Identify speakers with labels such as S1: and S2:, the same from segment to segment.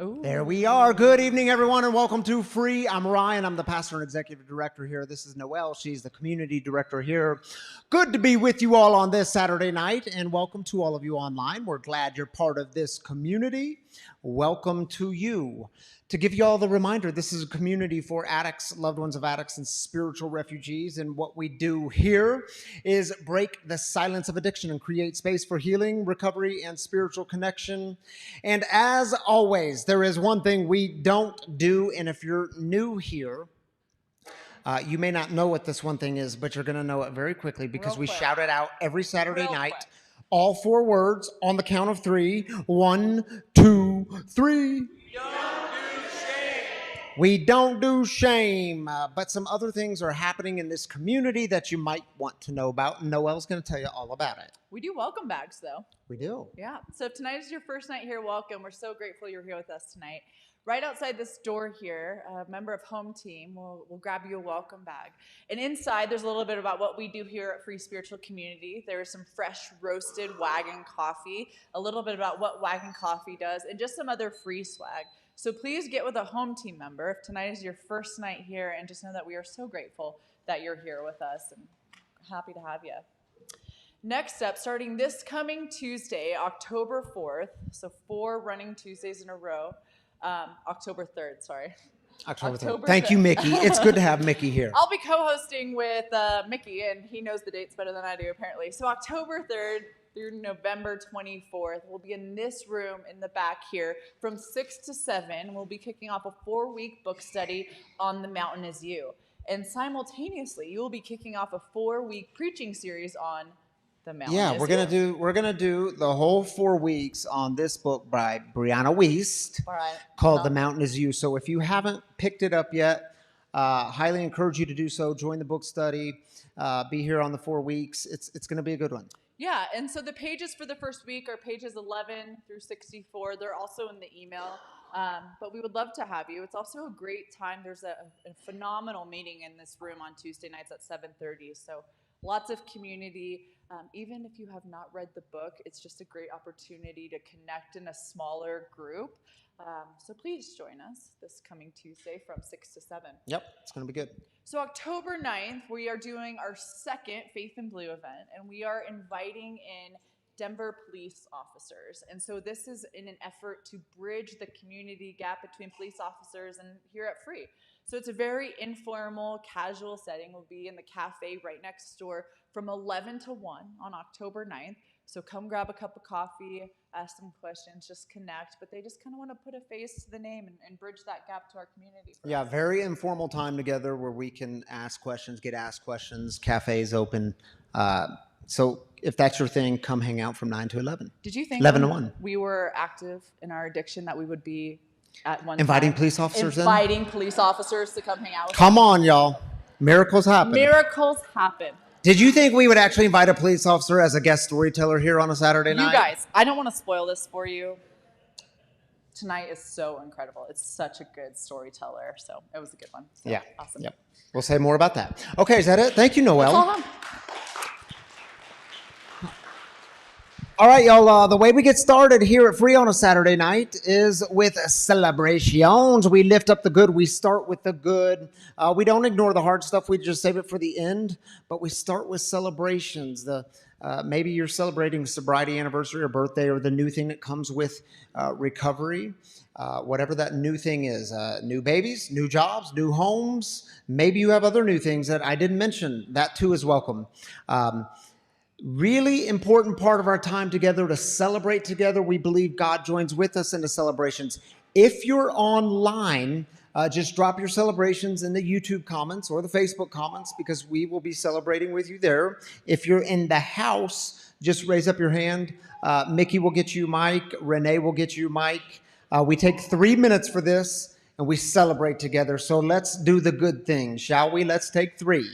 S1: Ooh.
S2: There we are. Good evening, everyone, and welcome to Free. I'm Ryan. I'm the pastor and executive director here. This is Noelle. She's the community director here. Good to be with you all on this Saturday night, and welcome to all of you online. We're glad you're part of this community. Welcome to you. To give you all the reminder, this is a community for addicts, loved ones of addicts, and spiritual refugees. And what we do here is break the silence of addiction and create space for healing, recovery, and spiritual connection. And as always, there is one thing we don't do. And if you're new here, you may not know what this one thing is, but you're going to know it very quickly because we shout it out every Saturday night. All 4 words on the count of 3. 1, 2, 3. We don't do shame, but some other things are happening in this community that you might want to know about. And Noelle's going to tell you all about it.
S1: We do welcome bags, though.
S2: We do.
S1: Yeah. So if tonight is your first night here, welcome. We're so grateful you're here with us tonight. Right outside this door here, a member of Home Team will grab you a welcome bag. And inside, there's a little bit about what we do here at Free Spiritual Community. There is some fresh roasted Wagon coffee, a little bit about what Wagon coffee does, and just some other free swag. So please get with a Home Team member if tonight is your first night here, and just know that we are so grateful that you're here with us and happy to have you. Next up, starting this coming Tuesday, October 4th, so 4 running Tuesdays in a row, October 3rd, sorry.
S2: October 3rd. Thank you, Mickey. It's good to have Mickey here.
S1: I'll be co-hosting with Mickey, and he knows the dates better than I do, apparently. So October 3rd through November 24th, we'll be in this room in the back here from 6 to 7. We'll be kicking off a 4-week book study on The Mountain Is You. And simultaneously, you will be kicking off a 4-week preaching series on The Mountain Is You.
S2: We're gonna do the whole 4 weeks on this book by Brianna Wiest called The Mountain Is You. So if you haven't picked it up yet, highly encourage you to do so. Join the book study. Be here on the 4 weeks. It's gonna be a good one.
S1: Yeah, and so the pages for the first week are pages 11 through 64. They're also in the email, but we would love to have you. It's also a great time. There's a phenomenal meeting in this room on Tuesday nights at 7:30, so lots of community. Even if you have not read the book, it's just a great opportunity to connect in a smaller group. So please join us this coming Tuesday from 6 to 7.
S2: Yep, it's going to be good.
S1: So October 9th, we are doing our second Faith in Blue event, and we are inviting in Denver police officers. And so this is in an effort to bridge the community gap between police officers and here at Free. So it's a very informal, casual setting. We'll be in the cafe right next door from 11 to 1 on October 9th. So come grab a cup of coffee, ask some questions, just connect. But they just kind of want to put a face to the name and bridge that gap to our community.
S2: Yeah, very informal time together where we can ask questions, get asked questions. Cafe's open. So if that's your thing, come hang out from 9 to 11.
S1: Did you think
S2: 11 to 1.
S1: We were active in our addiction that we would be at one
S2: inviting
S1: time
S2: police officers
S1: inviting police officers to come hang out with us?
S2: Come on, y'all. Miracles happen.
S1: Miracles happen.
S2: Did you think we would actually invite a police officer as a guest storyteller here on a Saturday night?
S1: You guys, I don't want to spoil this for you. Tonight is so incredible. It's such a good storyteller. So it was a good one. So,
S2: yeah.
S1: Awesome.
S2: Yep. We'll say more about that. Okay, is that it? Thank you, Noelle. All right, y'all, the way we get started here at Free on a Saturday night is with celebrations. We lift up the good. We start with the good. We don't ignore the hard stuff. We just save it for the end, but we start with celebrations. Maybe you're celebrating a sobriety anniversary or birthday or the new thing that comes with recovery, whatever that new thing is. New babies, new jobs, new homes. Maybe you have other new things that I didn't mention. That too is welcome. Really important part of our time together to celebrate together. We believe God joins with us in the celebrations. If you're online, just drop your celebrations in the YouTube comments or the Facebook comments because we will be celebrating with you there. If you're in the house, just raise up your hand. Mickey will get you mic. Renee will get you mic. We take 3 minutes for this and we celebrate together. So let's do the good thing, shall we? Let's take 3.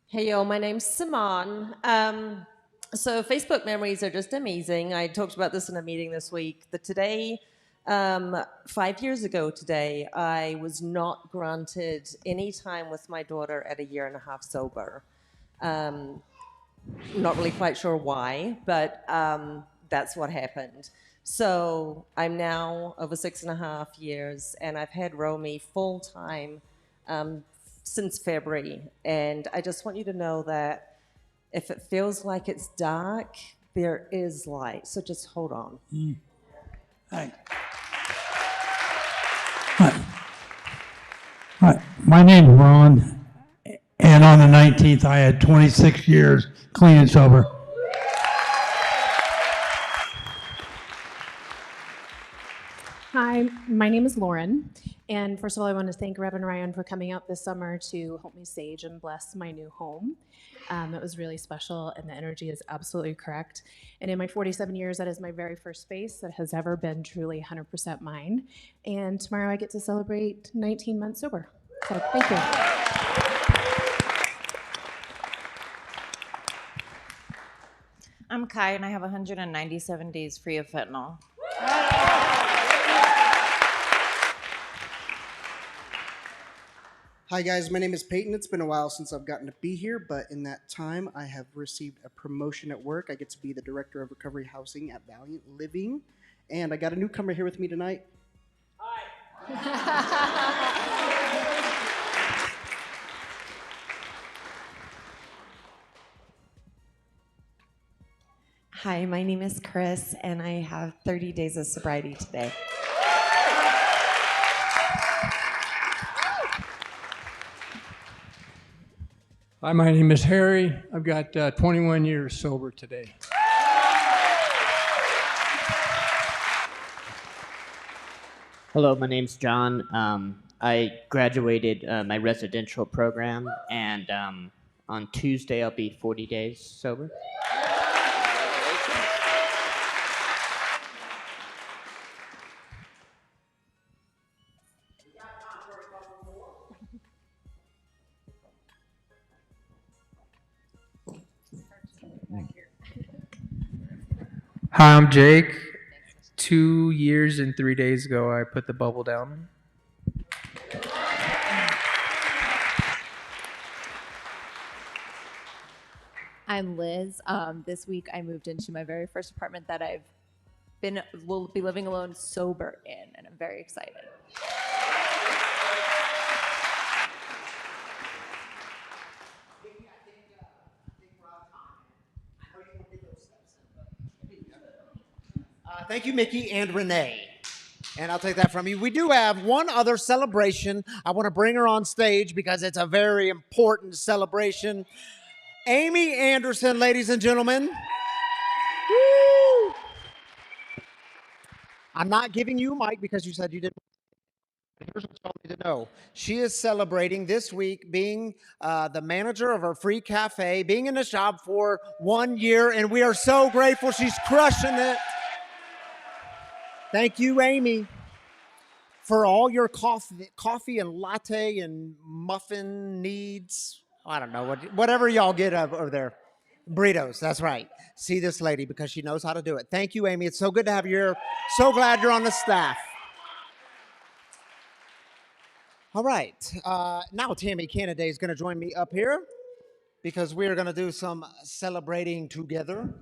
S3: Hey, yo, my name's Simon. So Facebook memories are just amazing. I talked about this in a meeting this week, that today, 5 years ago today, I was not granted any time with my daughter at 1.5 years sober. Not really quite sure why, but that's what happened. So I'm now over 6.5 years, and I've had Romy full time since February. And I just want you to know that if it feels like it's dark, there is light. So just hold on.
S4: Hi. Hi. Hi. My name's Ron, and on the 19th, I had 26 years clean and sober.
S5: Hi, my name is Lauren, and first of all, I want to thank Reverend Ryan for coming out this summer to help me sage and bless my new home. It was really special, and the energy is absolutely correct. And in my 47 years, that is my very first space that has ever been truly 100% mine. And tomorrow I get to celebrate 19 months sober. So thank you.
S6: I'm Kai, and I have 197 days free of fentanyl.
S7: Hi guys, my name is Peyton. It's been a while since I've gotten to be here, but in that time I have received a promotion at work. I get to be the Director of Recovery Housing at Valiant Living, and I got a newcomer here with me tonight.
S8: Hi, my name is Chris, and I have 30 days of sobriety today.
S9: Hi, my name is Harry. I've got 21 years sober today.
S10: Hello, my name's John. I graduated my residential program, and on Tuesday I'll be 40 days sober.
S11: Hi, I'm Jake. 2 years and 3 days ago, I put the bubble down.
S12: I'm Liz. This week I moved into my very first apartment that will be living alone sober in, and I'm very excited.
S2: Thank you, Mickey and Renee. And I'll take that from you. We do have one other celebration. I want to bring her on stage because it's a very important celebration. Amy Anderson, ladies and gentlemen. Woo! I'm not giving you a mic because you said you didn't. Here's what y'all need to know. She is celebrating this week being the manager of our free cafe, being in this job for 1 year, and we are so grateful. She's crushing it. Thank you, Amy, for all your coffee and latte and muffin needs. I don't know, whatever y'all get over there. Burritos, that's right. See this lady because she knows how to do it. Thank you, Amy. It's so good to have you here. So glad you're on the staff. All right. Now Tammy Kennedy is going to join me up here because we're going to do some celebrating together.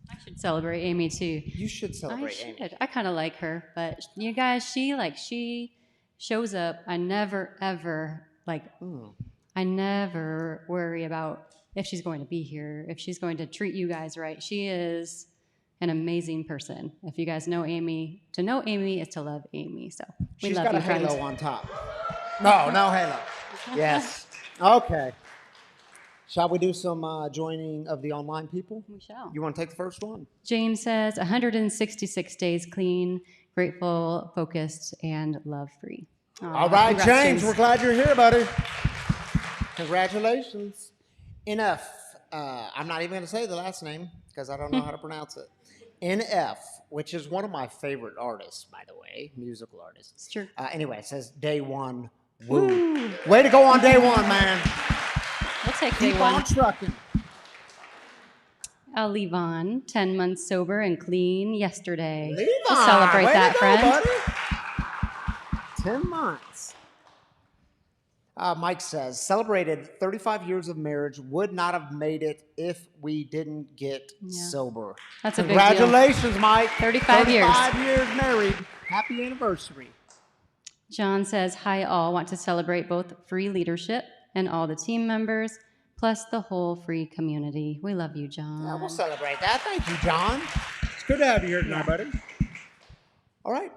S13: I should celebrate Amy too.
S2: You should celebrate Amy.
S13: I kind of like her, but you guys, she shows up. I never ever I never worry about if she's going to be here, if she's going to treat you guys right. She is an amazing person. If you guys know Amy, to know Amy is to love Amy. So we
S2: She's
S13: love
S2: got
S13: you,
S2: a
S13: friends.
S2: halo on top. No halo. Yes. Okay. Shall we do some joining of the online people?
S13: We shall.
S2: You want to take the first one?
S13: James says 166 days clean, grateful, focused, and love-free.
S2: All right, James, we're glad you're here, buddy. Congratulations. NF. I'm not even going to say the last name because I don't know how to pronounce it. NF, which is one of my favorite artists, by the way, musical artists.
S13: It's true.
S2: Anyway, it says day one. Woo. Way to go on day one, man.
S13: We'll take day
S2: Keep
S13: one.
S2: on trucking.
S13: Levon, 10 months sober and clean yesterday.
S2: Levon,
S13: We'll celebrate
S2: way
S13: that,
S2: to go,
S13: friend.
S2: buddy. 10 months. Mike says, celebrated 35 years of marriage, would not have made it if we didn't get sober.
S13: That's a big deal.
S2: Congratulations, Mike.
S13: 35 years.
S2: 35 years married. Happy anniversary.
S13: John says, hi all, want to celebrate both free leadership and all the team members, plus the whole free community. We love you, John.
S2: Yeah, we'll celebrate that. Thank you, John. It's good to have you here tonight, buddy. All right.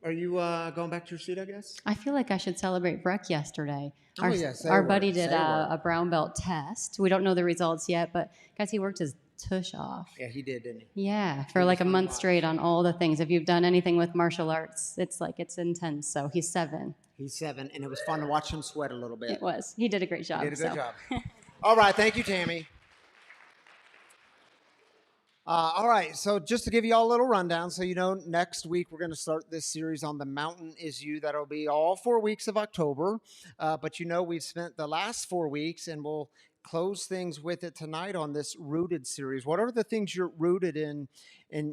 S2: Are you going back to your seat, I guess?
S13: I feel like I should celebrate Breck yesterday.
S2: Oh, yes.
S13: Our buddy did a brown belt test. We don't know the results yet, but guys, he worked his tush off.
S2: Yeah, he did, didn't he?
S13: Yeah, for like a month straight on all the things. If you've done anything with martial arts, it's intense. So he's 7.
S2: He's 7, and it was fun to watch him sweat a little bit.
S13: It was. He did a great job.
S2: He did a good job. All right, thank you, Tammy. All right, so just to give you all a little rundown, so you know, next week we're going to start this series on The Mountain Is You. That'll be all 4 weeks of October. But you know, we've spent the last 4 weeks, and we'll close things with it tonight on this Rooted series. What are the things you're rooted in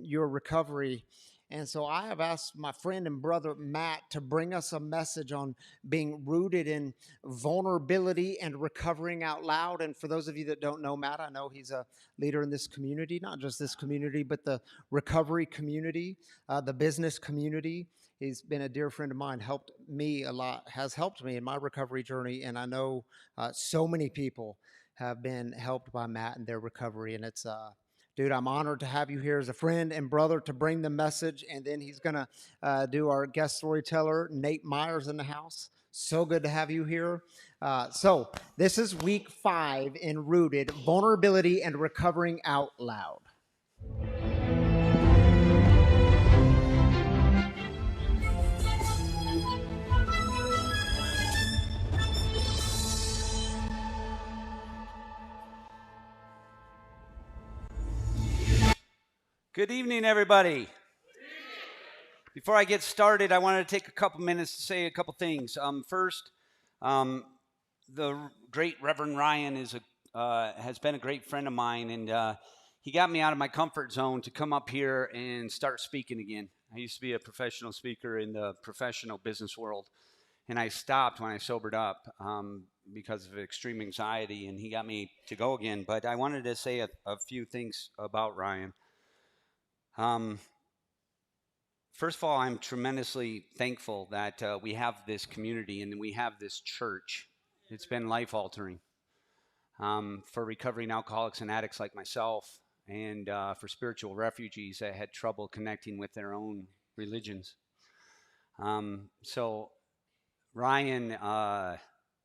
S2: your recovery? And so I have asked my friend and brother Matt to bring us a message on being rooted in vulnerability and recovering out loud. And for those of you that don't know Matt, I know he's a leader in this community, not just this community, but the recovery community, the business community. He's been a dear friend of mine, helped me a lot, has helped me in my recovery journey. And I know so many people have been helped by Matt in their recovery. And it's dude, I'm honored to have you here as a friend and brother to bring the message. And then he's going to do our guest storyteller, Nate Meier's in the house. So good to have you here. So this is week 5 in Rooted, Vulnerability and Recovering Out Loud.
S14: Good evening, everybody. Before I get started, I wanted to take a couple minutes to say a couple things. First, the great Reverend Ryan has been a great friend of mine, and he got me out of my comfort zone to come up here and start speaking again. I used to be a professional speaker in the professional business world, and I stopped when I sobered up because of extreme anxiety, and he got me to go again. But I wanted to say a few things about Ryan. First of all, I'm tremendously thankful that we have this community and we have this church. It's been life-altering for recovering alcoholics and addicts like myself, and for spiritual refugees that had trouble connecting with their own religions. So Ryan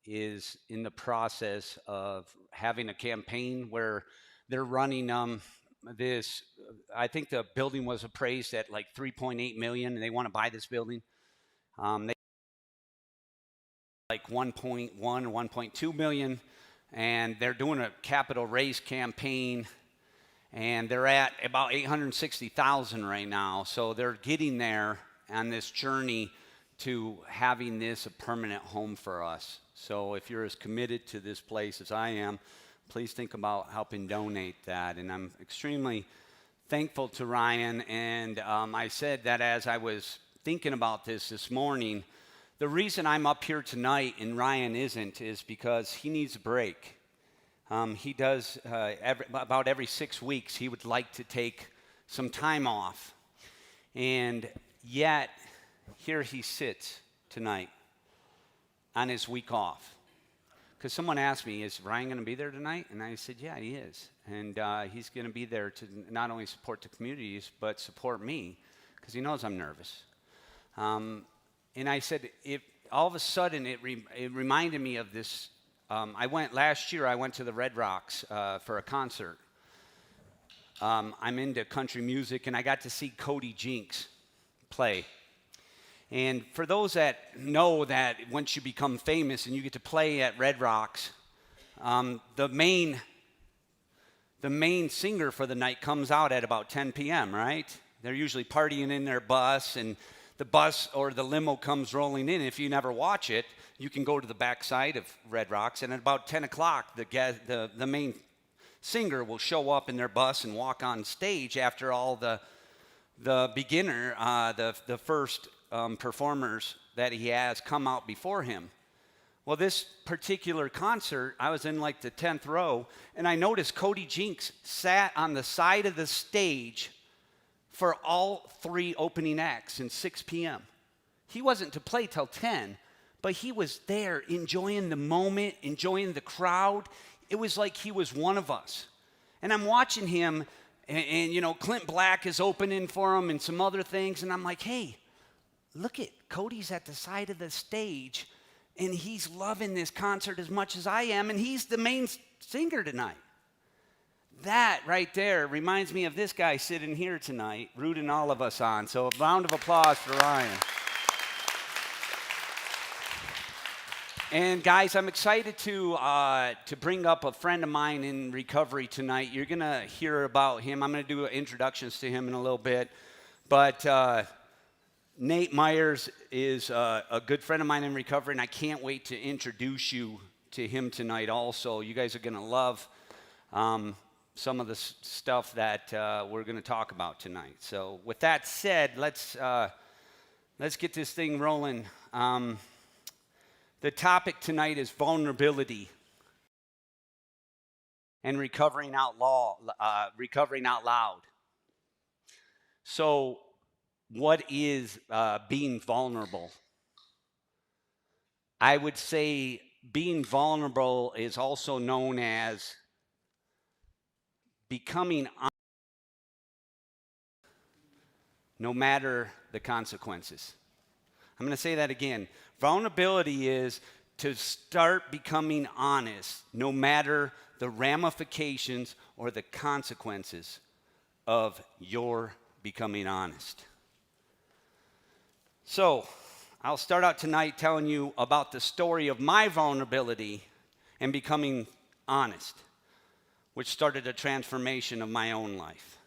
S14: is in the process of having a campaign where they're running this, I think the building was appraised at like $3.8 million, and they want to buy this building. They like 1.1 or 1.2 million, and they're doing a capital raise campaign, and they're at about 860,000 right now. So they're getting there on this journey to having this a permanent home for us. So if you're as committed to this place as I am, please think about helping donate that. And I'm extremely thankful to Ryan. And I said that as I was thinking about this morning, the reason I'm up here tonight and Ryan isn't is because he needs a break. He does, about every 6 weeks, he would like to take some time off. And yet, here he sits tonight on his week off. Because someone asked me, is Ryan going to be there tonight? And I said, yeah, he is. And he's going to be there to not only support the communities, but support me, because he knows I'm nervous. And I said, all of a sudden, it reminded me of this. Last year, I went to the Red Rocks for a concert. I'm into country music, and I got to see Cody Jinks play. And for those that know that once you become famous and you get to play at Red Rocks, the main singer for the night comes out at about 10 p.m., right? They're usually partying in their bus, and the bus or the limo comes rolling in. If you never watch it, you can go to the back side of Red Rocks, and at about 10 o'clock, the main singer will show up in their bus and walk on stage after all the beginner, the first performers that he has come out before him. Well, this particular concert, I was in like the 10th row, and I noticed Cody Jinks sat on the side of the stage for all 3 opening acts and 6 p.m. He wasn't to play till 10, but he was there enjoying the moment, enjoying the crowd. It was like he was one of us. And I'm watching him, and you know, Clint Black is opening for him and some other things, and I'm like, hey, look at Cody's at the side of the stage, and he's loving this concert as much as I am, and he's the main singer tonight. That right there reminds me of this guy sitting here tonight, rooting all of us on. So a round of applause for Ryan. And guys, I'm excited to bring up a friend of mine in recovery tonight. You're going to hear about him. I'm going to do introductions to him in a little bit. But Nate Meier is a good friend of mine in recovery, and I can't wait to introduce you to him tonight also. You guys are going to love some of the stuff that we're going to talk about tonight. So with that said, let's get this thing rolling. The topic tonight is vulnerability and recovering out loud. So what is being vulnerable? I would say being vulnerable is also known as becoming honest, no matter the consequences. I'm going to say that again. Vulnerability is to start becoming honest, no matter the ramifications or the consequences of your becoming honest. So, I'll start out tonight telling you about the story of my vulnerability and becoming honest, which started a transformation of my own life.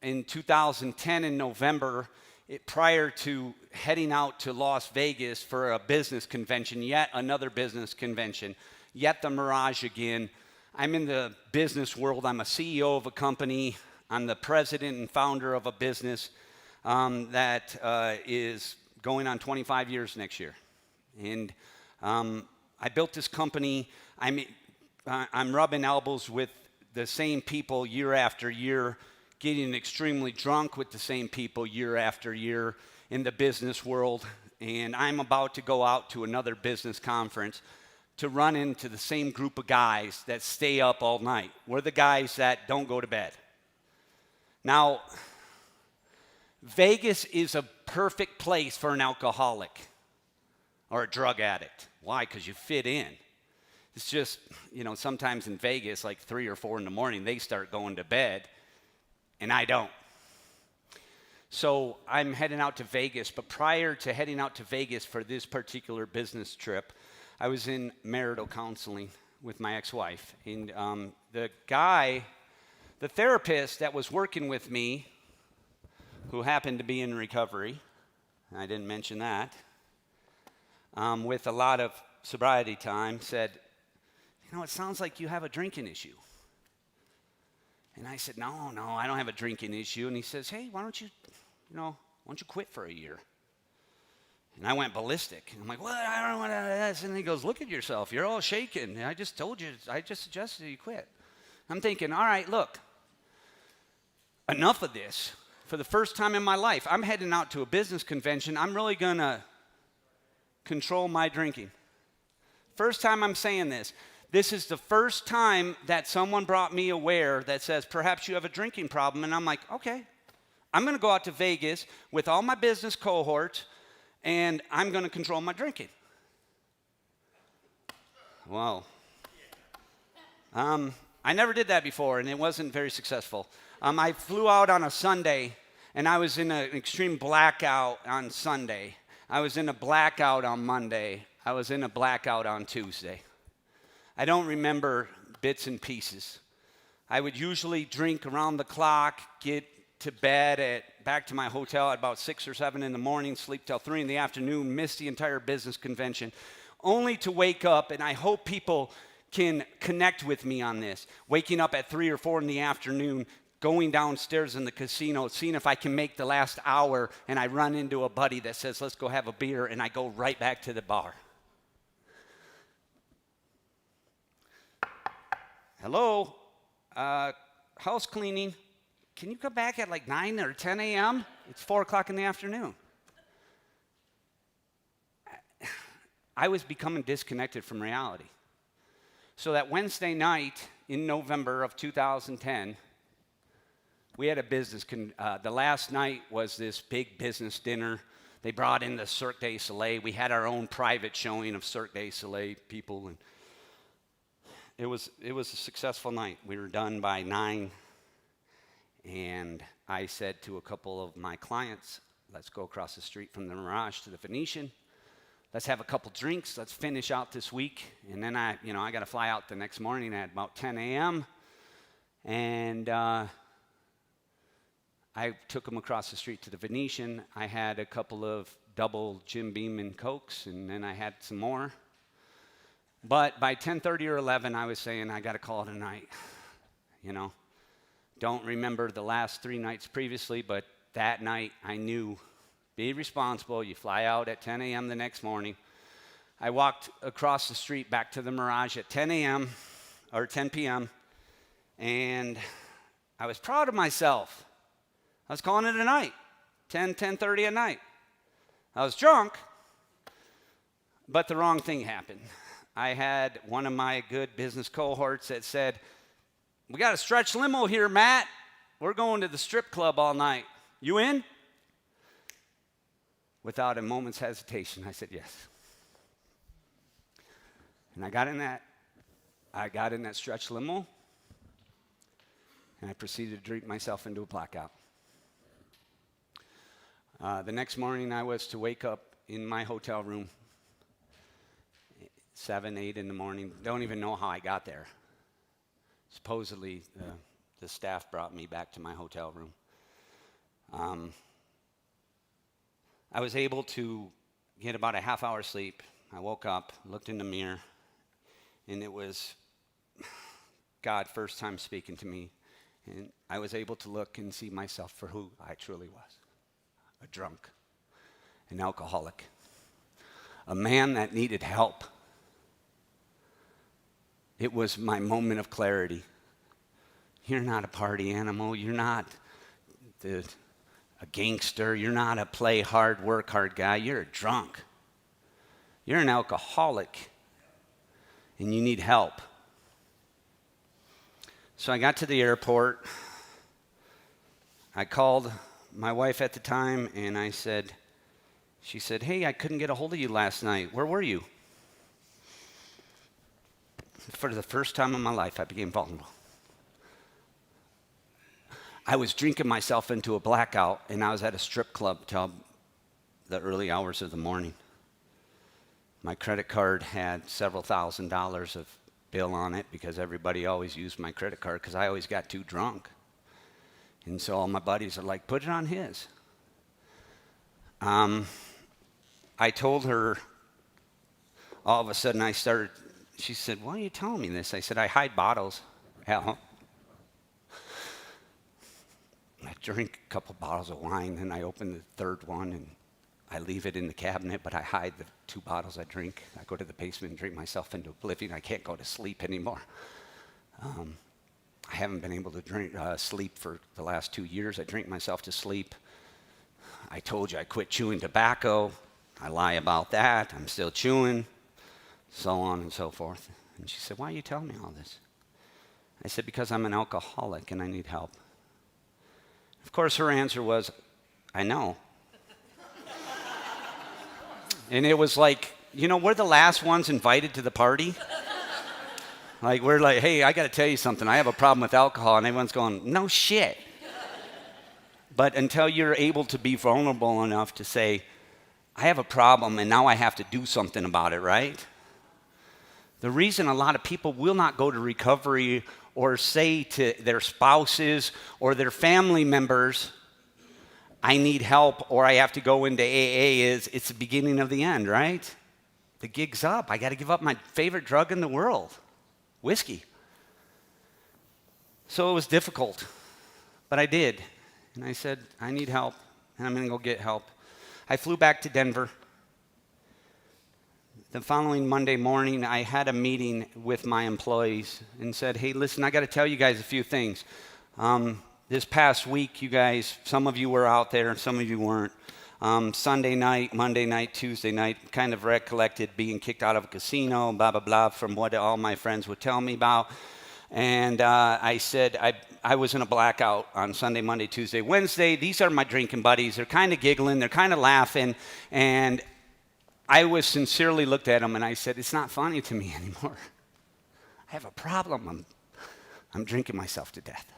S14: In 2010, in November, prior to heading out to Las Vegas for a business convention, yet another business convention, yet the mirage again. I'm in the business world. I'm a CEO of a company. I'm the president and founder of a business that is going on 25 years next year. And I built this company. I'm rubbing elbows with the same people year after year, getting extremely drunk with the same people year after year in the business world. And I'm about to go out to another business conference to run into the same group of guys that stay up all night. We're the guys that don't go to bed. Now, Vegas is a perfect place for an alcoholic or a drug addict. Why? Because you fit in. It's just, you know, sometimes in Vegas, like 3 or 4 in the morning, they start going to bed, and I don't. So I'm heading out to Vegas, but prior to heading out to Vegas for this particular business trip, I was in marital counseling with my ex-wife. And the therapist that was working with me, who happened to be in recovery, I didn't mention that, with a lot of sobriety time, said, you know, it sounds like you have a drinking issue. And I said, no, I don't have a drinking issue. And he says, hey, why don't you quit for a year? And I went ballistic. And I'm like, what? I don't know what that is. And he goes, look at yourself. You're all shaking. And I just told you, I just suggested you quit. I'm thinking, all right, look, enough of this. For the first time in my life, I'm heading out to a business convention. I'm really going to control my drinking. First time I'm saying this. This is the first time that someone brought me aware that says, perhaps you have a drinking problem. And I'm like, okay, I'm going to go out to Vegas with all my business cohorts, and I'm going to control my drinking. Well, I never did that before, and it wasn't very successful. I flew out on a Sunday, and I was in an extreme blackout on Sunday. I was in a blackout on Monday. I was in a blackout on Tuesday. I don't remember bits and pieces. I would usually drink around the clock, get to bed back to my hotel at about 6 or 7 in the morning, sleep till 3 in the afternoon, miss the entire business convention, only to wake up, and I hope people can connect with me on this, waking up at 3 or 4 in the afternoon, going downstairs in the casino, seeing if I can make the last hour, and I run into a buddy that says, let's go have a beer, and I go right back to the bar. Hello, house cleaning. Can you come back at like 9 or 10 a.m.? It's 4 o'clock in the afternoon. I was becoming disconnected from reality. So that Wednesday night in November of 2010, we had a business, the last night was this big business dinner. They brought in the Cirque du Soleil. We had our own private showing of Cirque du Soleil people, and it was a successful night. We were done by 9, and I said to a couple of my clients, let's go across the street from the Mirage to the Venetian. Let's have a couple drinks. Let's finish out this week. And then I got to fly out the next morning at about 10 a.m. And I took them across the street to the Venetian. I had a couple of double Jim Beam and Cokes, and then I had some more. But by 10:30 or 11, I was saying, I got to call it a night. Don't remember the last 3 nights previously, but that night I knew, be responsible. You fly out at 10 a.m. the next morning. I walked across the street back to the Mirage at 10 a.m. or 10 p.m., and I was proud of myself. I was calling it a night, 10:30 at night. I was drunk, but the wrong thing happened. I had one of my good business cohorts that said, we got a stretch limo here, Matt. We're going to the strip club all night. You in? Without a moment's hesitation, I said yes. And I got in that stretch limo, and I proceeded to drink myself into a blackout. The next morning, I was to wake up in my hotel room, 7, 8 in the morning. Don't even know how I got there. Supposedly, the staff brought me back to my hotel room. I was able to get about a half hour sleep. I woke up, looked in the mirror, and it was God first time speaking to me. And I was able to look and see myself for who I truly was. A drunk, an alcoholic, a man that needed help. It was my moment of clarity. You're not a party animal. You're not a gangster. You're not a play hard, work hard guy. You're a drunk. You're an alcoholic, and you need help. So I got to the airport. I called my wife at the time, and she said, hey, I couldn't get a hold of you last night. Where were you? For the first time in my life, I became vulnerable. I was drinking myself into a blackout, and I was at a strip club till the early hours of the morning. My credit card had several $1,000s of bill on it because everybody always used my credit card because I always got too drunk. And so all my buddies are like, put it on his. I told her, all of a sudden she said, why are you telling me this? I said, I hide bottles. Hell, I drink a couple bottles of wine, and I open the third one, and I leave it in the cabinet, but I hide the 2 bottles I drink. I go to the basement and drink myself into oblivion. I can't go to sleep anymore. I haven't been able to sleep for the last 2 years. I drink myself to sleep. I told you I quit chewing tobacco. I lie about that. I'm still chewing, so on and so forth. And she said, why are you telling me all this? I said, because I'm an alcoholic and I need help. Of course, her answer was, I know. And it was like, we're the last ones invited to the party. Like, we're like, hey, I got to tell you something. I have a problem with alcohol. And everyone's going, no shit. But until you're able to be vulnerable enough to say, I have a problem and now I have to do something about it, right? The reason a lot of people will not go to recovery or say to their spouses or their family members, I need help or I have to go into AA is it's the beginning of the end, right? The gig's up. I got to give up my favorite drug in the world, whiskey. So it was difficult. But I did. And I said, I need help, and I'm going to go get help. I flew back to Denver. The following Monday morning, I had a meeting with my employees and said, hey, listen, I got to tell you guys a few things. This past week, you guys, some of you were out there and some of you weren't. Sunday night, Monday night, Tuesday night, kind of recollected being kicked out of a casino, blah, blah, blah, from what all my friends would tell me about. And I said, I was in a blackout on Sunday, Monday, Tuesday, Wednesday. These are my drinking buddies. They're kind of giggling. They're kind of laughing. And I was sincerely looked at them, and I said, it's not funny to me anymore. I have a problem. I'm drinking myself to death,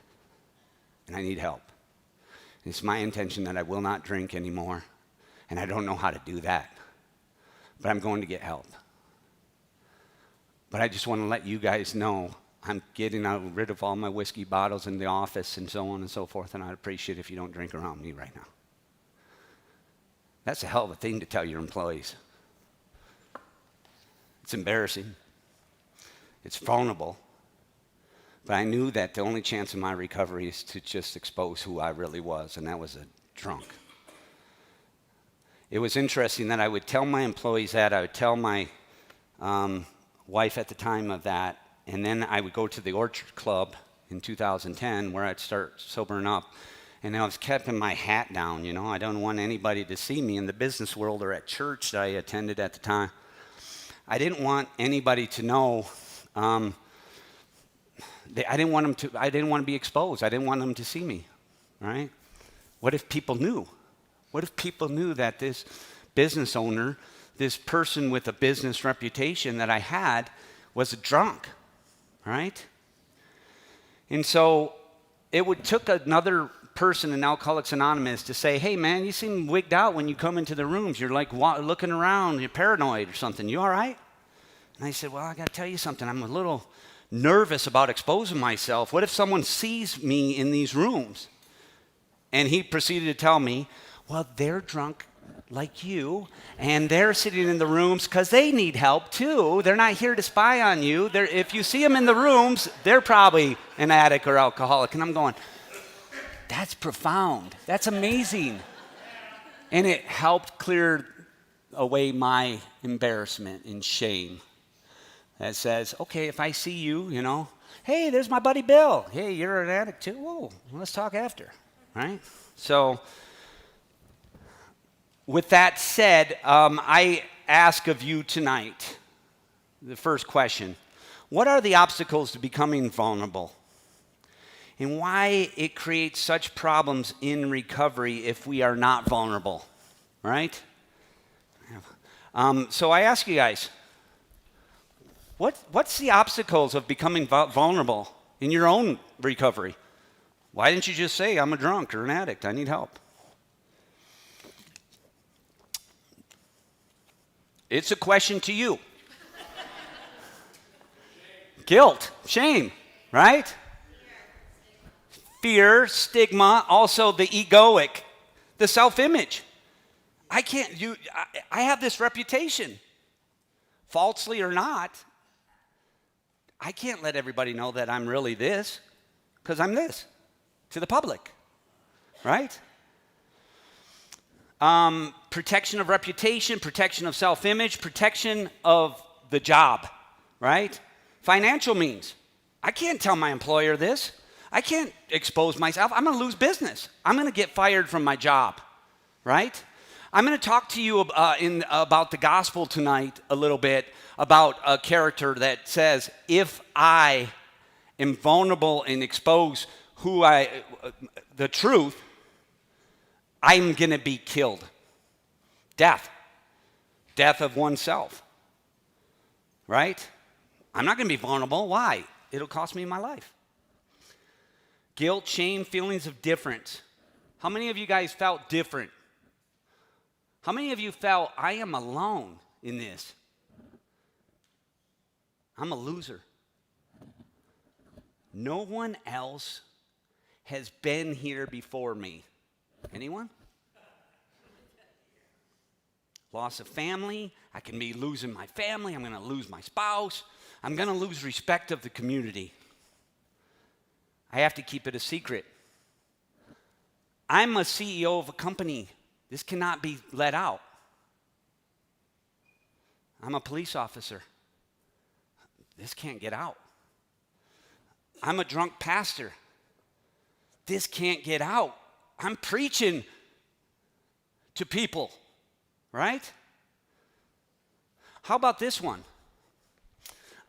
S14: and I need help. It's my intention that I will not drink anymore, and I don't know how to do that, but I'm going to get help. But I just want to let you guys know I'm getting rid of all my whiskey bottles in the office and so on and so forth, and I'd appreciate it if you don't drink around me right now. That's a hell of a thing to tell your employees. It's embarrassing. It's vulnerable. But I knew that the only chance of my recovery is to just expose who I really was, and that was a drunk. It was interesting that I would tell my employees that. I would tell my wife at the time of that, and then I would go to the Orchard Club in 2010 where I'd start sobering up. And I was keeping my hat down, you know. I don't want anybody to see me in the business world or at church that I attended at the time. I didn't want anybody to know. I didn't want to be exposed. I didn't want them to see me, right? What if people knew? What if people knew that this business owner, this person with a business reputation that I had, was a drunk, right? And so it took another person in Alcoholics Anonymous to say, hey, man, you seem wigged out when you come into the rooms. You're like looking around. You're paranoid or something. You all right? And I said, well, I got to tell you something. I'm a little nervous about exposing myself. What if someone sees me in these rooms? And he proceeded to tell me, well, they're drunk like you, and they're sitting in the rooms because they need help too. They're not here to spy on you. If you see them in the rooms, they're probably an addict or alcoholic. And I'm going, that's profound. That's amazing. And it helped clear away my embarrassment and shame. That says, okay, if I see you, you know, hey, there's my buddy Bill. Hey, you're an addict too? Whoa, let's talk after, right? So with that said, I ask of you tonight, the first question, what are the obstacles to becoming vulnerable? And why it creates such problems in recovery if we are not vulnerable, right? So I ask you guys, what's the obstacles of becoming vulnerable in your own recovery? Why didn't you just say, I'm a drunk or an addict, I need help? It's a question to you. Guilt, shame, right? Fear, stigma, also the egoic, the self-image. I have this reputation, falsely or not. I can't let everybody know that I'm really this, because I'm this to the public, right? Protection of reputation, protection of self-image, protection of the job, right? Financial means. I can't tell my employer this. I can't expose myself. I'm going to lose business. I'm going to get fired from my job, right? I'm going to talk to you about the gospel tonight a little bit, about a character that says, if I am vulnerable and expose the truth, I'm going to be killed. Death of oneself, right? I'm not going to be vulnerable. Why? It'll cost me my life. Guilt, shame, feelings of difference. How many of you guys felt different? How many of you felt, I am alone in this? I'm a loser. No one else has been here before me. Anyone? Loss of family. I can be losing my family. I'm going to lose my spouse. I'm going to lose respect of the community. I have to keep it a secret. I'm a CEO of a company. This cannot be let out. I'm a police officer. This can't get out. I'm a drunk pastor. This can't get out. I'm preaching to people, right? How about this one?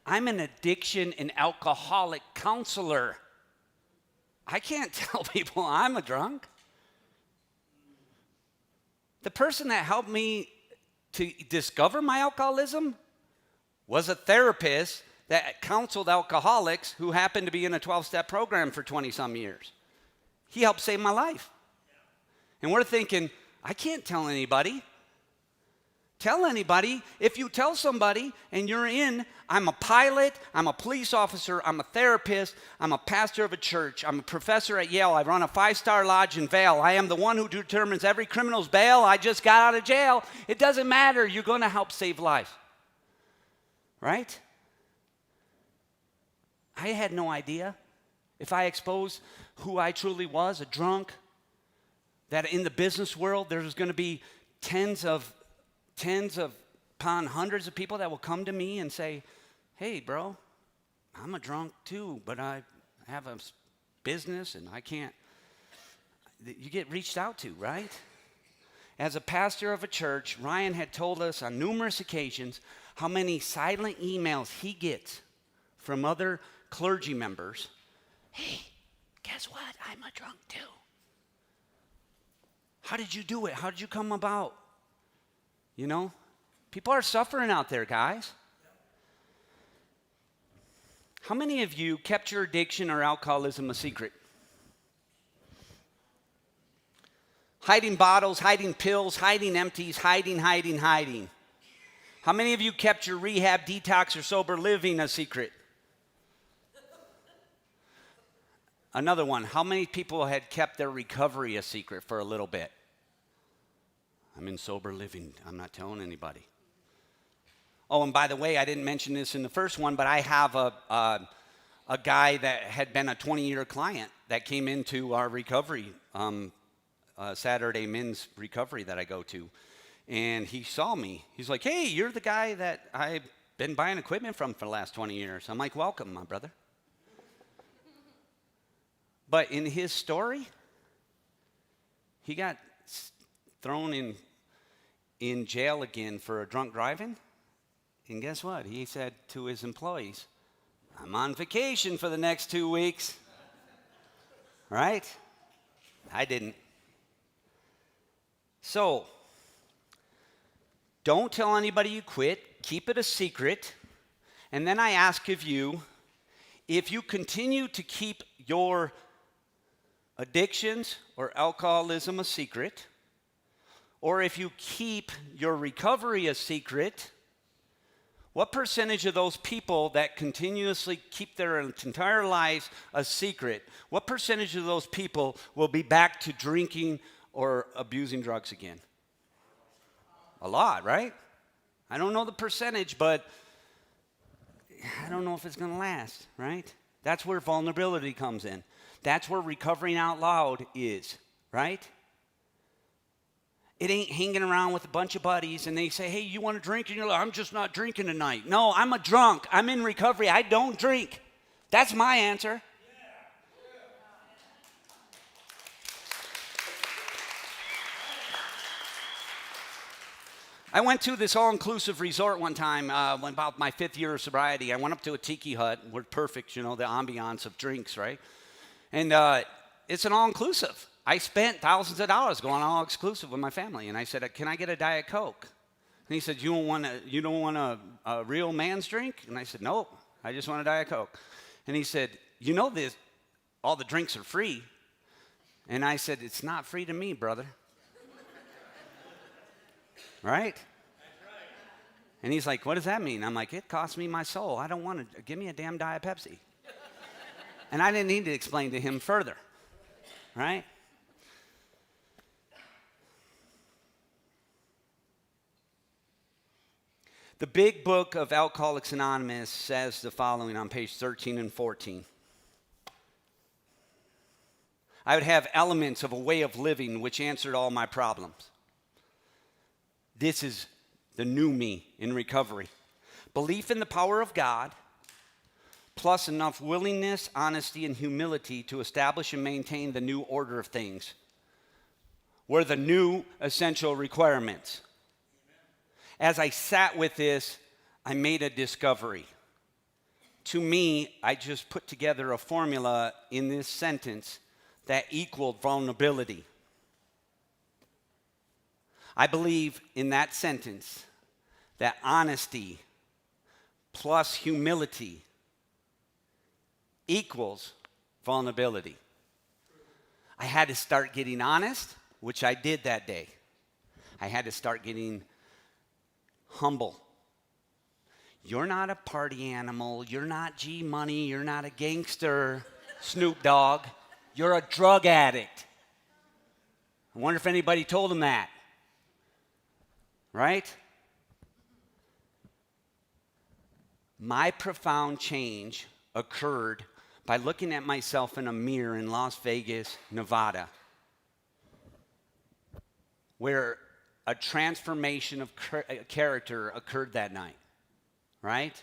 S14: I'm an addiction and alcoholic counselor. I can't tell people I'm a drunk. The person that helped me to discover my alcoholism was a therapist that counseled alcoholics who happened to be in a 12-step program for 20-some years. He helped save my life. And we're thinking, I can't tell anybody. Tell anybody. If you tell somebody and you're in, I'm a pilot, I'm a police officer, I'm a therapist, I'm a pastor of a church, I'm a professor at Yale, I run a 5-star lodge in Vail, I am the one who determines every criminal's bail, I just got out of jail. It doesn't matter, you're going to help save life. Right? I had no idea. If I exposed who I truly was, a drunk, that in the business world there's going to be tens upon hundreds of people that will come to me and say, hey, bro, I'm a drunk too, but I have a business and I can't. You get reached out to, right? As a pastor of a church, Ryan had told us on numerous occasions how many silent emails he gets from other clergy members. Hey, guess what? I'm a drunk too. How did you do it? How did you come about? You know, people are suffering out there, guys. How many of you kept your addiction or alcoholism a secret? Hiding bottles, hiding pills, hiding empties, hiding. How many of you kept your rehab, detox, or sober living a secret? Another one, how many people had kept their recovery a secret for a little bit? I'm in sober living. I'm not telling anybody. Oh, and by the way, I didn't mention this in the first one, but I have a guy that had been a 20-year client that came into our recovery, Saturday men's recovery that I go to. And he saw me. He's like, hey, you're the guy that I've been buying equipment from for the last 20 years. I'm like, welcome, my brother. But in his story, he got thrown in jail again for a drunk driving. And guess what? He said to his employees, I'm on vacation for the next 2 weeks. Right? I didn't. So, don't tell anybody you quit. Keep it a secret. And then I ask of you, if you continue to keep your addictions or alcoholism a secret, or if you keep your recovery a secret, what percentage of those people that continuously keep their entire lives a secret, what percentage of those people will be back to drinking or abusing drugs again? A lot, right? I don't know the percentage, but I don't know if it's going to last, right? That's where vulnerability comes in. That's where recovering out loud is, right? It ain't hanging around with a bunch of buddies and they say, hey, you want to drink? And you're like, I'm just not drinking tonight. No, I'm a drunk. I'm in recovery. I don't drink. That's my answer. I went to this all-inclusive resort one time, when about my 5th year of sobriety. I went up to a tiki hut. We're perfect, you know, the ambiance of drinks, right? And it's an all-inclusive. I spent thousands of dollars going all-exclusive with my family. And I said, can I get a Diet Coke? And he said, you don't want a real man's drink? And I said, nope, I just want a Diet Coke. And he said, you know this, all the drinks are free. And I said, it's not free to me, brother. Right? And he's like, what does that mean? I'm like, it costs me my soul. I don't want to. Give me a damn Diet Pepsi. And I didn't need to explain to him further. Right? The big book of Alcoholics Anonymous says the following on page 13 and 14. I would have elements of a way of living which answered all my problems. This is the new me in recovery. Belief in the power of God, plus enough willingness, honesty, and humility to establish and maintain the new order of things were the new essential requirements. As I sat with this, I made a discovery. To me, I just put together a formula in this sentence that equaled vulnerability. I believe in that sentence that honesty plus humility equals vulnerability. I had to start getting honest, which I did that day. I had to start getting humble. You're not a party animal. You're not G Money. You're not a gangster, Snoop Dogg. You're a drug addict. I wonder if anybody told him that. Right? My profound change occurred by looking at myself in a mirror in Las Vegas, Nevada, where a transformation of character occurred that night, right?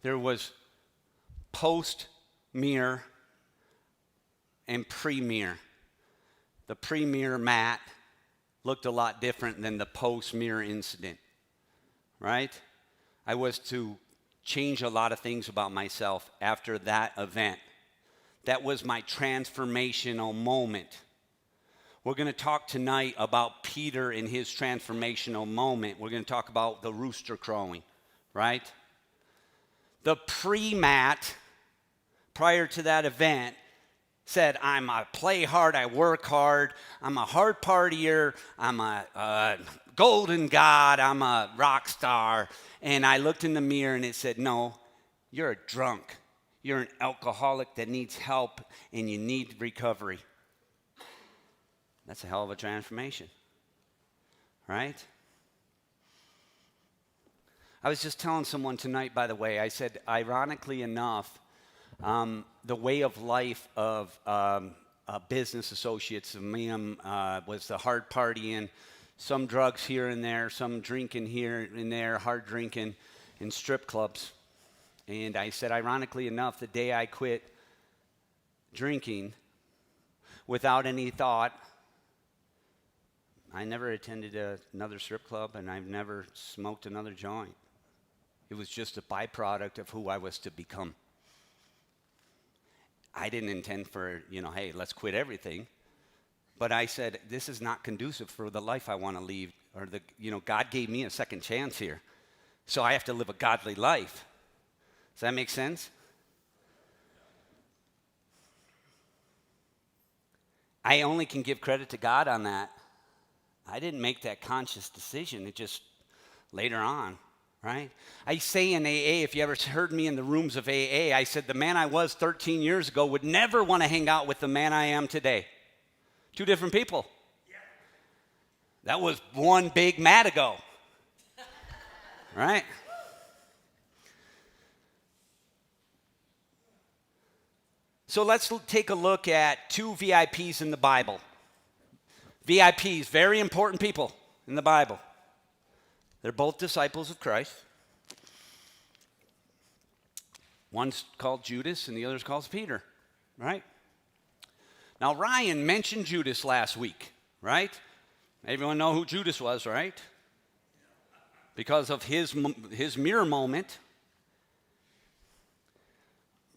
S14: There was post-mirror and pre-mirror. The pre-mirror Matt looked a lot different than the post-mirror incident, right? I was to change a lot of things about myself after that event. That was my transformational moment. We're going to talk tonight about Peter and his transformational moment. We're going to talk about the rooster crowing, right? The pre-Matt, prior to that event, said, I'm a play hard, I work hard, I'm a hard partier, I'm a golden god, I'm a rock star. And I looked in the mirror and it said, no, you're a drunk. You're an alcoholic that needs help and you need recovery. That's a hell of a transformation, right? I was just telling someone tonight, by the way, I said, ironically enough, the way of life of business associates of me was the hard partying, some drugs here and there, some drinking here and there, hard drinking in strip clubs. And I said, ironically enough, the day I quit drinking without any thought, I never attended another strip club and I've never smoked another joint. It was just a byproduct of who I was to become. I didn't intend for, hey, let's quit everything. But I said, this is not conducive for the life I want to lead. Or God gave me a second chance here. So I have to live a godly life. Does that make sense? I only can give credit to God on that. I didn't make that conscious decision. It just later on. Right? I say in AA, if you ever heard me in the rooms of AA, I said the man I was 13 years ago would never want to hang out with the man I am today. Two different people. Yeah. That was one big mad ago. Right? So let's take a look at two VIPs in the Bible. VIPs, very important people in the Bible. They're both disciples of Christ. One's called Judas and the other's called Peter, right? Now, Ryan mentioned Judas last week, right? Everyone know who Judas was, right? Because of his mirror moment.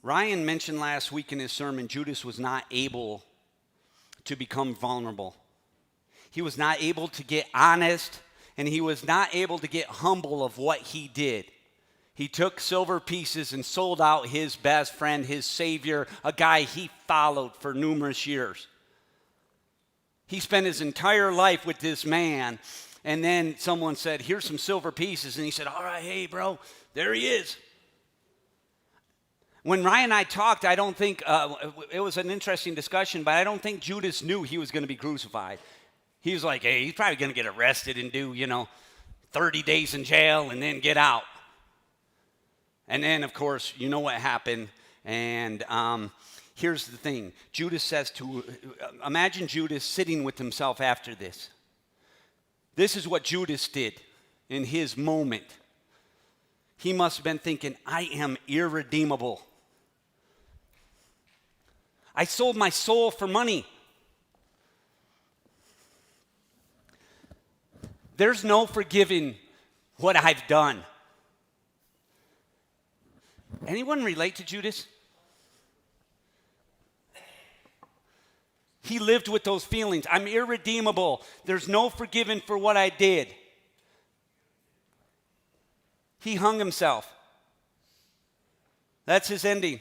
S14: Ryan mentioned last week in his sermon, Judas was not able to become vulnerable. He was not able to get honest, and he was not able to get humble of what he did. He took silver pieces and sold out his best friend, his savior, a guy he followed for numerous years. He spent his entire life with this man, and then someone said, here's some silver pieces, and he said, all right, hey, bro, there he is. When Ryan and I talked, I don't think, it was an interesting discussion, but I don't think Judas knew he was going to be crucified. He was like, hey, he's probably going to get arrested and do, 30 days in jail and then get out. And then, of course, you know what happened. And Here's the thing. Imagine Judas sitting with himself after this. This is what Judas did in his moment. He must have been thinking, I am irredeemable. I sold my soul for money. There's no forgiving what I've done. Anyone relate to Judas? He lived with those feelings. I'm irredeemable. There's no forgiving for what I did. He hung himself. That's his ending.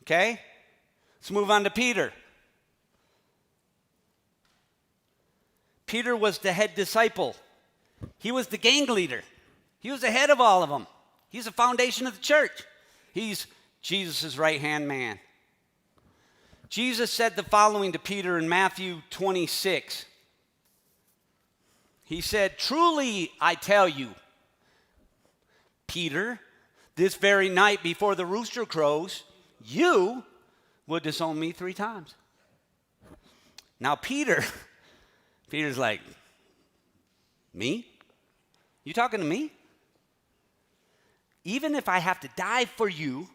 S14: Okay? Let's move on to Peter. Peter was the head disciple. He was the gang leader. He was the head of all of them. He's the foundation of the church. He's Jesus' right-hand man. Jesus said the following to Peter in Matthew 26. He said, truly I tell you, Peter, this very night before the rooster crows, you will disown me 3 times. Now Peter's like, me? You talking to me? Even if I have to die for you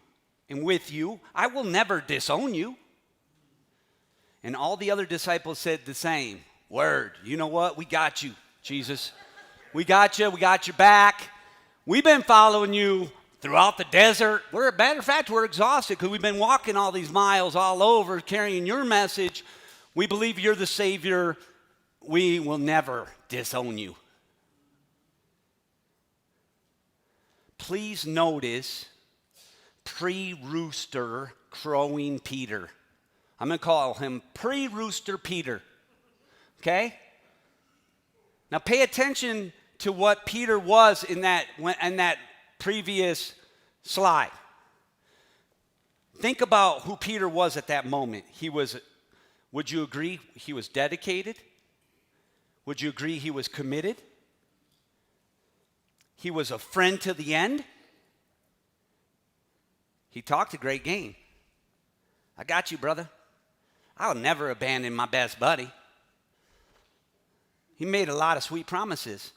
S14: and with you, I will never disown you. And all the other disciples said the same. Word. You know what? We got you, Jesus. We got you. We got your back. We've been following you throughout the desert. Matter of fact, we're exhausted because we've been walking all these miles all over carrying your message. We believe you're the Savior. We will never disown you. Please notice pre-rooster crowing Peter. I'm going to call him pre-rooster Peter. Okay? Now pay attention to what Peter was in that previous slide. Think about who Peter was at that moment. Would you agree he was dedicated? Would you agree he was committed? He was a friend to the end. He talked a great game. I got you, brother. I'll never abandon my best buddy. He made a lot of sweet promises.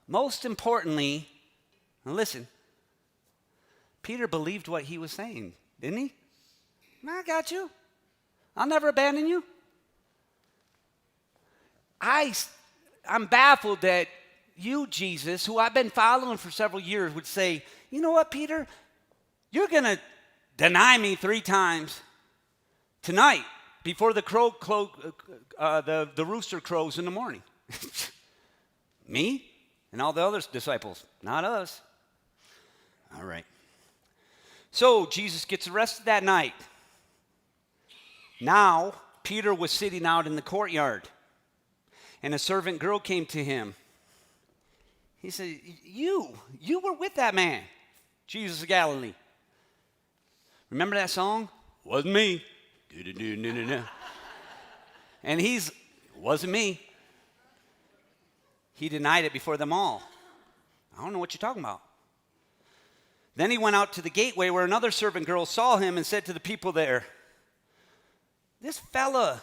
S14: Most importantly, now listen, Peter believed what he was saying, didn't he? I got you. I'll never abandon you. I'm baffled that you, Jesus, who I've been following for several years, would say, you know what, Peter? You're going to deny me 3 times tonight before the rooster crows in the morning. Me and all the other disciples, not us. All right. So Jesus gets arrested that night. Now, Peter was sitting out in the courtyard, and a servant girl came to him. He said, you were with that man, Jesus of Galilee. Remember that song? Wasn't me. And wasn't me. He denied it before them all. I don't know what you're talking about. Then he went out to the gateway where another servant girl saw him and said to the people there, this fella,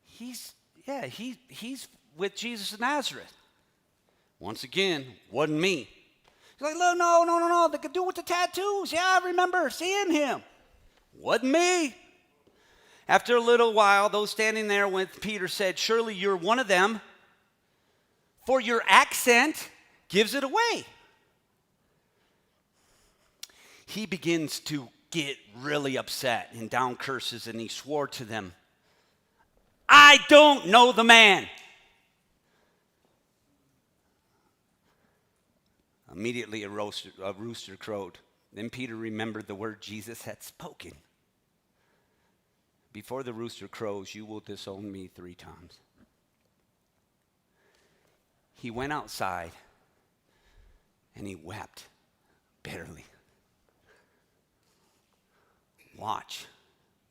S14: he's with Jesus of Nazareth. Once again, wasn't me. He's like, no, the dude with the tattoos. Yeah, I remember seeing him. Wasn't me. After a little while, those standing there with Peter said, surely you're one of them, for your accent gives it away. He begins to get really upset and down curses, and he swore to them, I don't know the man. Immediately a rooster crowed. Then Peter remembered the word Jesus had spoken. Before the rooster crows, you will disown me 3 times. He went outside and he wept bitterly. Watch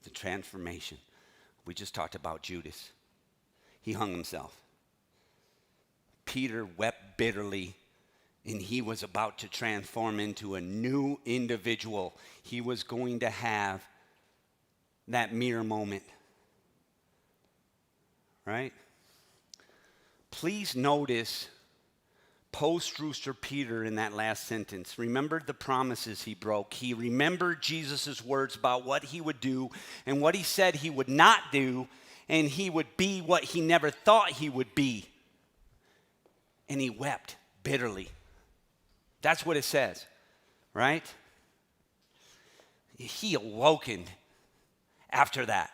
S14: the transformation. We just talked about Judas. He hung himself. Peter wept bitterly And he was about to transform into a new individual. He was going to have that mirror moment. Right? Please notice post-Rooster Peter in that last sentence. Remembered the promises he broke. He remembered Jesus' words about what he would do and what he said he would not do, and he would be what he never thought he would be. And he wept bitterly. That's what it says, right? He awoken after that.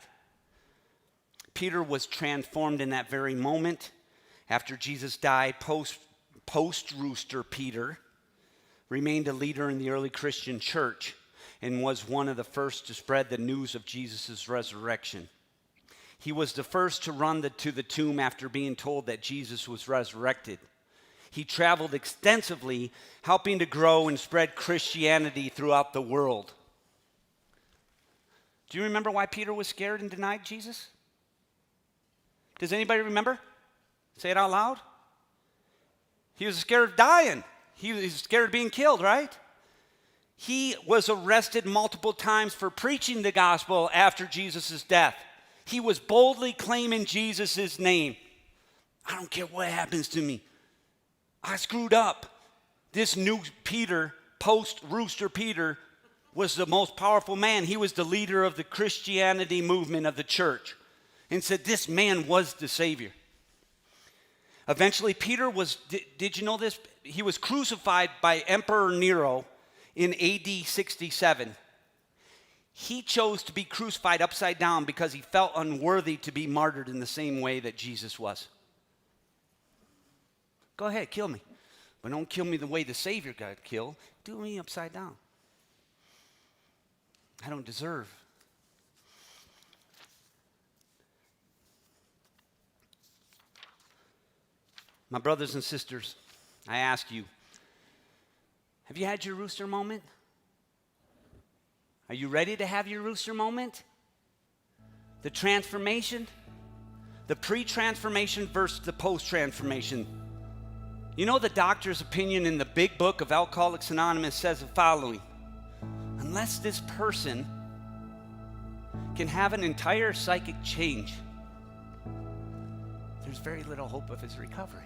S14: Peter was transformed in that very moment. After Jesus died, post-Rooster Peter remained a leader in the early Christian church and was one of the first to spread the news of Jesus' resurrection. He was the first to run to the tomb after being told that Jesus was resurrected. He traveled extensively, helping to grow and spread Christianity throughout the world. Do you remember why Peter was scared and denied Jesus? Does anybody remember? Say it out loud. He was scared of dying. He was scared of being killed, right? He was arrested multiple times for preaching the gospel after Jesus' death. He was boldly claiming Jesus' name. I don't care what happens to me. I screwed up. This new Peter, post-Rooster Peter, was the most powerful man. He was the leader of the Christianity movement of the church and said this man was the Savior. Eventually, Peter was, did you know this? He was crucified by Emperor Nero in AD 67. He chose to be crucified upside down because he felt unworthy to be martyred in the same way that Jesus was. Go ahead, kill me. But don't kill me the way the Savior got killed. Do me upside down. I don't deserve. My brothers and sisters, I ask you, have you had your rooster moment? Are you ready to have your rooster moment? The transformation, the pre-transformation versus the post-transformation. You know, the doctor's opinion in the big book of Alcoholics Anonymous says the following: unless this person can have an entire psychic change, there's very little hope of his recovery.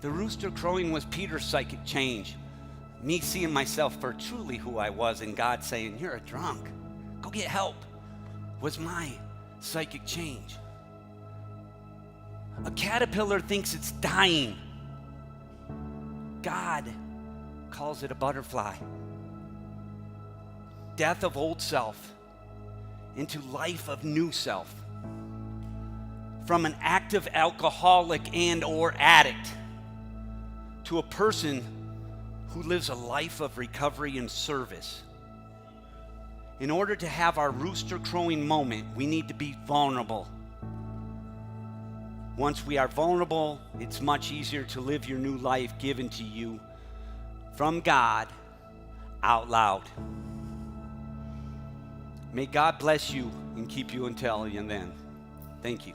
S14: The rooster crowing was Peter's psychic change. Me seeing myself for truly who I was and God saying, you're a drunk, go get help, was my psychic change. A caterpillar thinks it's dying. God calls it a butterfly. Death of old self into life of new self. From an active alcoholic and or addict to a person who lives a life of recovery and service. In order to have our rooster crowing moment, we need to be vulnerable. Once we are vulnerable, it's much easier to live your new life given to you from God out loud. May God bless you and keep you until then. Thank you.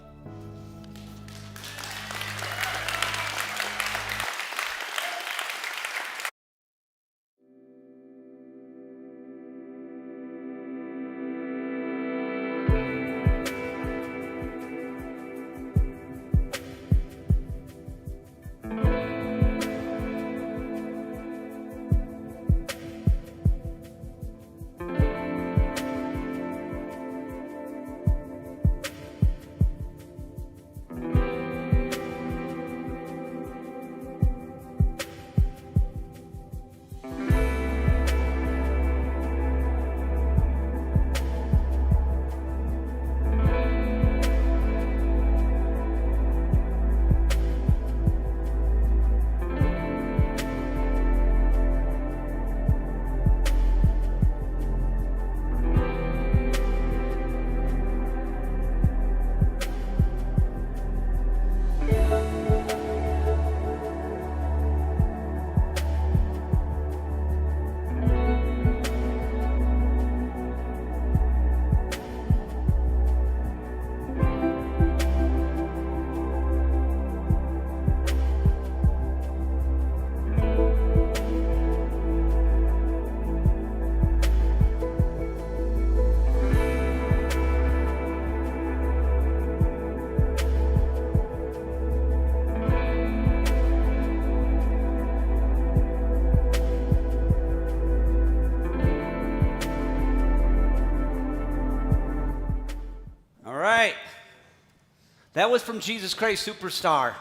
S14: That was from Jesus Christ Superstar.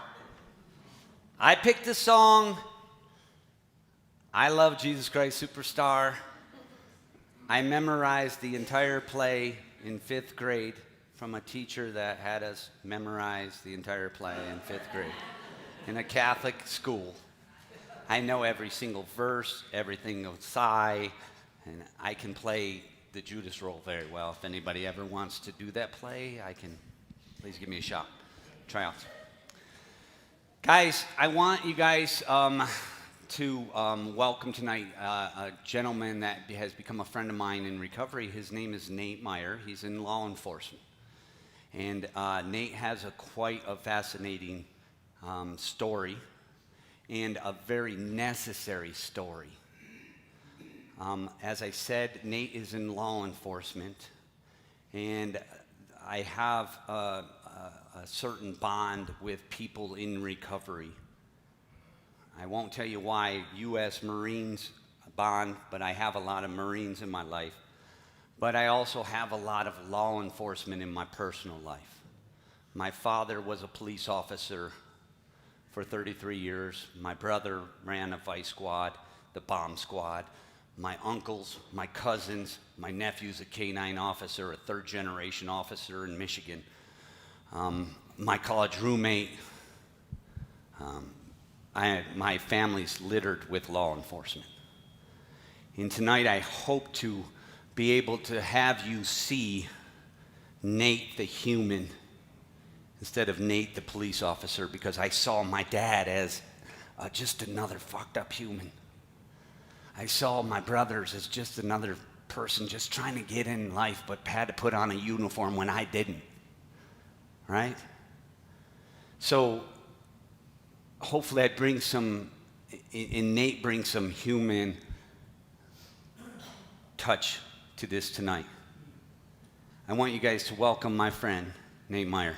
S14: I picked the song. I love Jesus Christ Superstar. I memorized the entire play in 5th grade from a teacher that had us memorize the entire play in 5th grade in a Catholic school. I know every single verse, everything of sigh, and I can play the Judas role very well. If anybody ever wants to do that play, please give me a shot. Tryouts. Guys, I want you guys to welcome tonight a gentleman that has become a friend of mine in recovery. His name is Meier. He's in law enforcement. And Nate has quite a fascinating story and a very necessary story. As I said, Nate is in law enforcement, and I have a certain bond with people in recovery. I won't tell you why U.S. Marines bond, but I have a lot of Marines in my life. But I also have a lot of law enforcement in my personal life. My father was a police officer for 33 years. My brother ran a vice squad, the bomb squad. My uncles, my cousins, my nephew's a K-9 officer, a 3rd-generation officer in Michigan. My college roommate, my family's littered with law enforcement. And tonight I hope to be able to have you see Nate the human instead of Nate the police officer, because I saw my dad as just another fucked up human. I saw my brothers as just another person just trying to get in life but had to put on a uniform when I didn't. Right? So hopefully Nate brings some human touch to this tonight. I want you guys to welcome my friend, Nate Meier.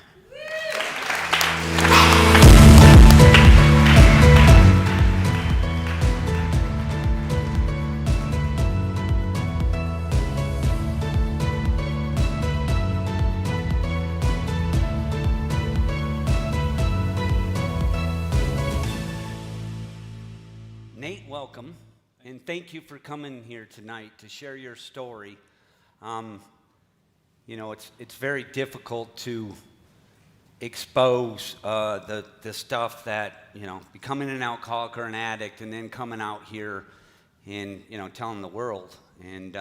S14: Nate, welcome, and thank you for coming here tonight to share your story. You know, it's very difficult to expose the stuff that, you know, becoming an alcoholic or an addict and then coming out here and, you know, telling the world. And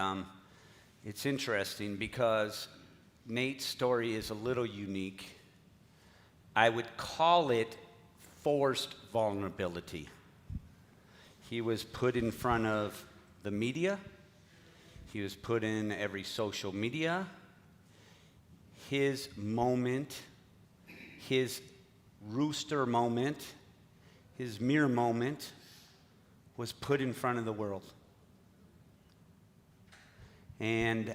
S14: it's interesting because Nate's story is a little unique. I would call it forced vulnerability. He was put in front of the media. He was put in every social media. His moment, his rooster moment, his mirror moment was put in front of the world. And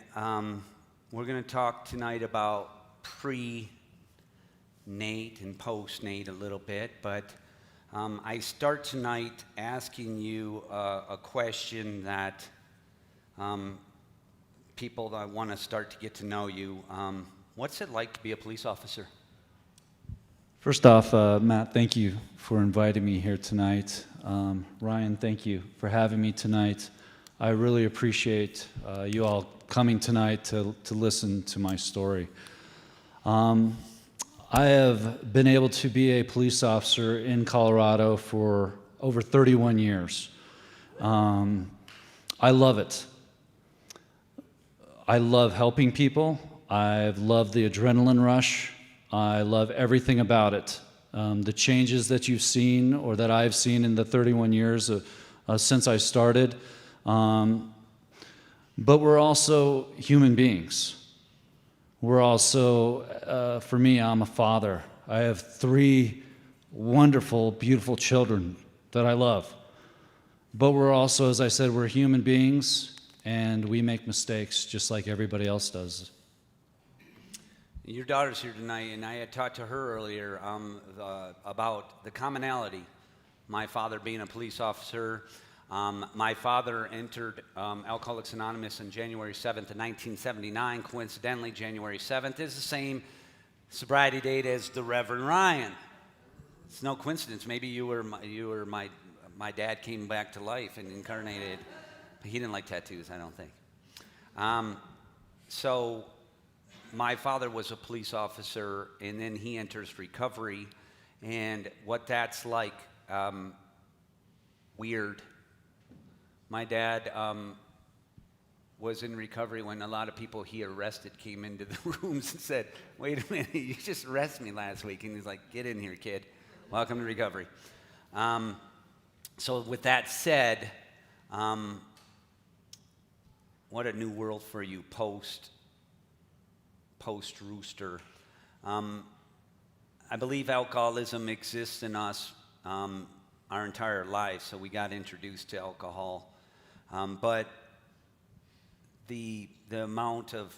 S14: we're going to talk tonight about pre-Nate and post-Nate a little bit, but I start tonight asking you a question that people that want to start to get to know you. What's it like to be a police officer?
S15: First off, Matt, thank you for inviting me here tonight. Ryan, thank you for having me tonight. I really appreciate you all coming tonight to listen to my story. I have been able to be a police officer in Colorado for over 31 years. I love it. I love helping people. I've loved the adrenaline rush. I love everything about it. The changes that you've seen or that I've seen in the 31 years since I started. But we're also human beings. We're also, for me, I'm a father. I have 3 wonderful, beautiful children that I love. But we're also, as I said, we're human beings, and we make mistakes just like everybody else does.
S14: Your daughter's here tonight, and I had talked to her earlier about the commonality. My father being a police officer. My father entered Alcoholics Anonymous on January 7th of 1979. Coincidentally, January 7th is the same sobriety date as the Reverend Ryan. It's no coincidence. Maybe my dad came back to life and incarnated, but he didn't like tattoos, I don't think. So my father was a police officer, and then he enters recovery, and what that's like, weird. My dad was in recovery when a lot of people he arrested came into the rooms and said, wait a minute, you just arrested me last week. And he's like, get in here, kid. Welcome to recovery. So with that said, what a new world for you post-Rooster. I believe alcoholism exists in us our entire life, so we got introduced to alcohol. But the amount of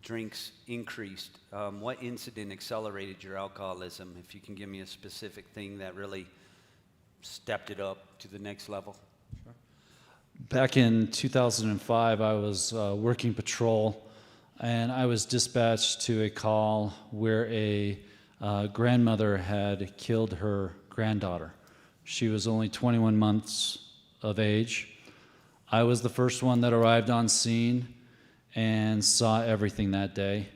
S14: drinks increased. What incident accelerated your alcoholism? If you can give me a specific thing that really stepped it up to the next level.
S15: Sure. Back in 2005, I was working patrol, and I was dispatched to a call where a grandmother had killed her granddaughter. She was only 21 months of age. I was the first one that arrived on scene and saw everything that day,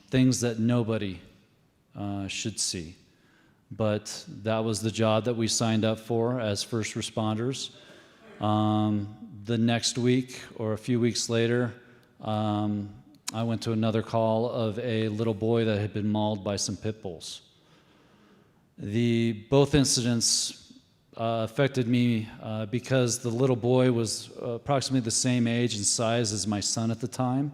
S15: things that nobody should see. But that was the job that we signed up for as first responders. The next week or a few weeks later, I went to another call of a little boy that had been mauled by some pit bulls. Both incidents affected me because the little boy was approximately the same age and size as my son at the time,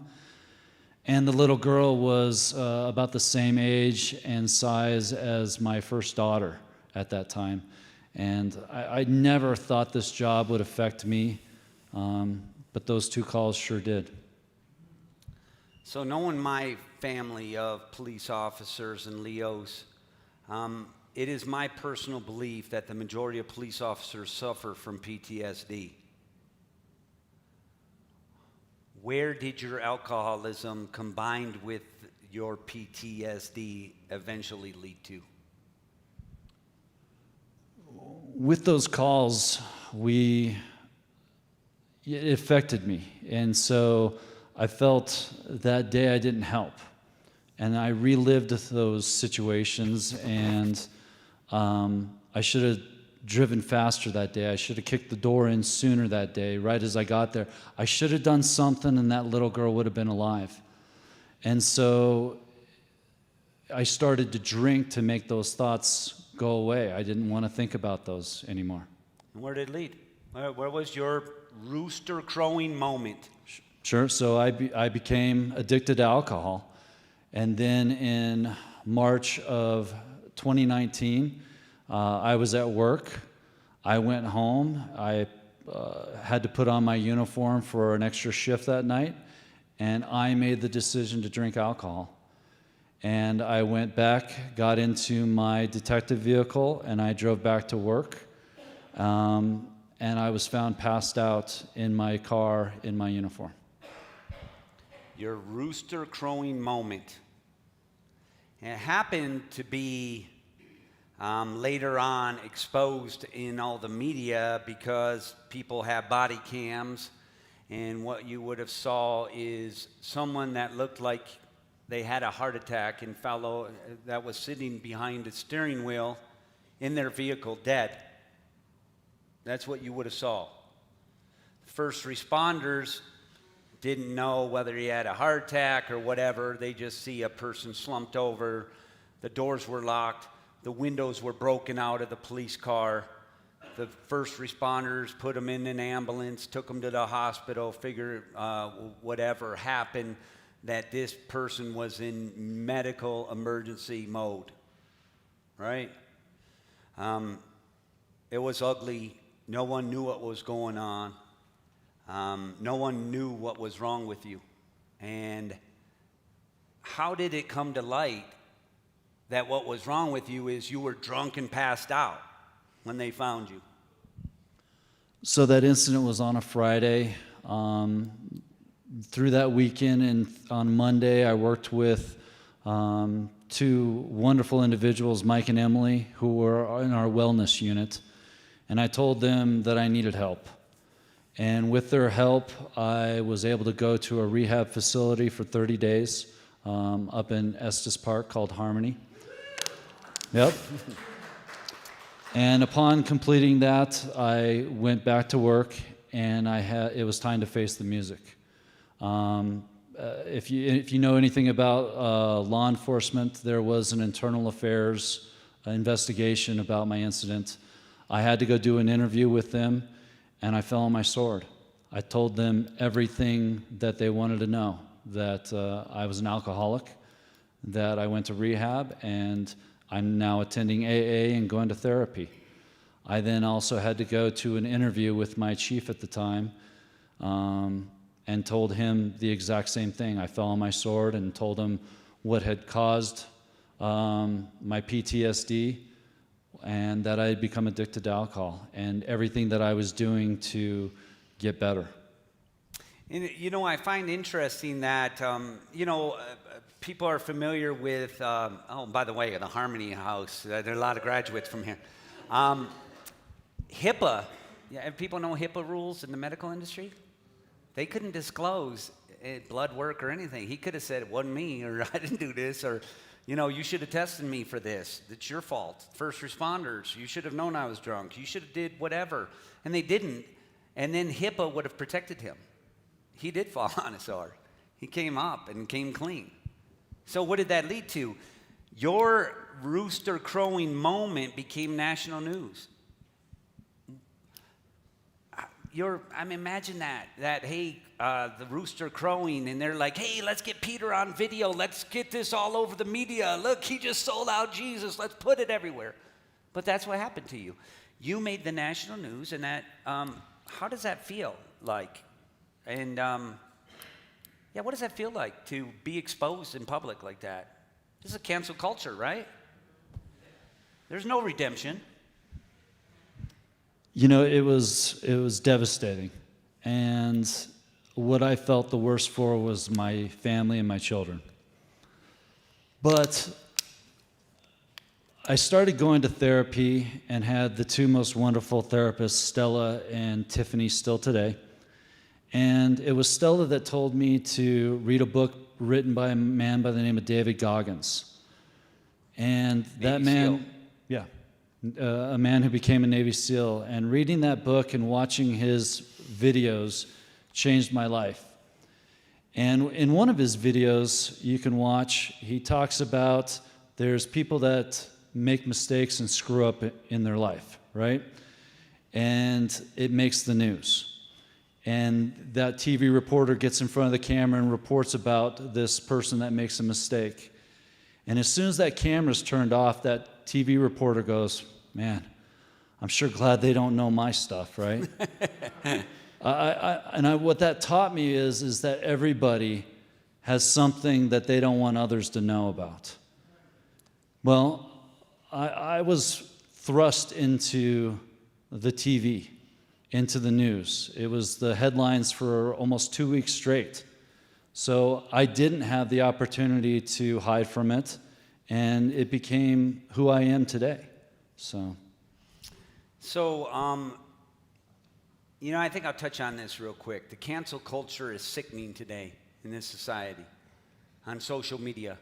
S15: and the little girl was about the same age and size as my first daughter at that time. And I never thought this job would affect me, but those two calls sure did.
S14: So knowing my family of police officers and Leos, it is my personal belief that the majority of police officers suffer from PTSD. Where did your alcoholism combined with your PTSD eventually lead to?
S15: With those calls, it affected me. And so I felt that day I didn't help. And I relived those situations, and I should have driven faster that day. I should have kicked the door in sooner that day, right as I got there. I should have done something, and that little girl would have been alive. And so I started to drink to make those thoughts go away. I didn't want to think about those anymore.
S14: And where did it lead? Where was your rooster crowing moment?
S15: Sure. So I became addicted to alcohol. And then in March of 2019, I was at work. I went home. I had to put on my uniform for an extra shift that night, and I made the decision to drink alcohol. And I went back, got into my detective vehicle, and I drove back to work. And I was found passed out in my car in my uniform.
S14: Your rooster crowing moment. And it happened to be later on exposed in all the media because people have body cams, and what you would have saw is someone that looked like they had a heart attack and that was sitting behind the steering wheel in their vehicle dead. That's what you would have saw. First responders didn't know whether he had a heart attack or whatever. They just see a person slumped over. The doors were locked. The windows were broken out of the police car. The first responders put him in an ambulance, took him to the hospital, figured whatever happened, that this person was in medical emergency mode, right? It was ugly. No one knew what was going on. No one knew what was wrong with you. And how did it come to light that what was wrong with you is you were drunk and passed out when they found you?
S15: So that incident was on a Friday. Through that weekend and on Monday, I worked with two wonderful individuals, Mike and Emily, who were in our wellness unit, and I told them that I needed help. And with their help, I was able to go to a rehab facility for 30 days up in Estes Park called Harmony. Yep. And upon completing that, I went back to work, and it was time to face the music. If you know anything about law enforcement, there was an internal affairs investigation about my incident. I had to go do an interview with them, and I fell on my sword. I told them everything that they wanted to know, that I was an alcoholic, that I went to rehab, and I'm now attending AA and going to therapy. I then also had to go to an interview with my chief at the time and told him the exact same thing. I fell on my sword and told him what had caused my PTSD and that I had become addicted to alcohol and everything that I was doing to get better.
S14: And, you know, I find interesting that, people are familiar with, oh, by the way, the Harmony House. There are a lot of graduates from here. HIPAA, yeah, people know HIPAA rules in the medical industry? They couldn't disclose blood work or anything. He could have said, it wasn't me, or I didn't do this, or, you should have tested me for this. It's your fault. First responders, you should have known I was drunk. You should have did whatever. And they didn't. And then HIPAA would have protected him. He did fall on his sword. He came up and came clean. So what did that lead to? Your rooster crowing moment became national news. Imagine that, hey, the rooster crowing, and they're like, hey, let's get Peter on video. Let's get this all over the media. Look, he just sold out Jesus. Let's put it everywhere. But that's what happened to you. You made the national news, and that, how does that feel like? And, what does that feel like to be exposed in public like that? This is a cancel culture, right? There's no redemption.
S15: It was devastating. And what I felt the worst for was my family and my children. But I started going to therapy and had the two most wonderful therapists, Stella and Tiffany, still today. And it was Stella that told me to read a book written by a man by the name of David Goggins. And that man, a man who became a Navy SEAL. And reading that book and watching his videos changed my life. And in one of his videos you can watch, he talks about there's people that make mistakes and screw up in their life, right? And it makes the news. And that TV reporter gets in front of the camera and reports about this person that makes a mistake. And as soon as that camera's turned off, that TV reporter goes, man, I'm sure glad they don't know my stuff, right? What that taught me is that everybody has something that they don't want others to know about. Well, I was thrust into the TV, into the news. It was the headlines for almost 2 weeks straight. So I didn't have the opportunity to hide from it, and it became who I am today. So,
S14: I think I'll touch on this real quick. The cancel culture is sickening today in this society. On social media,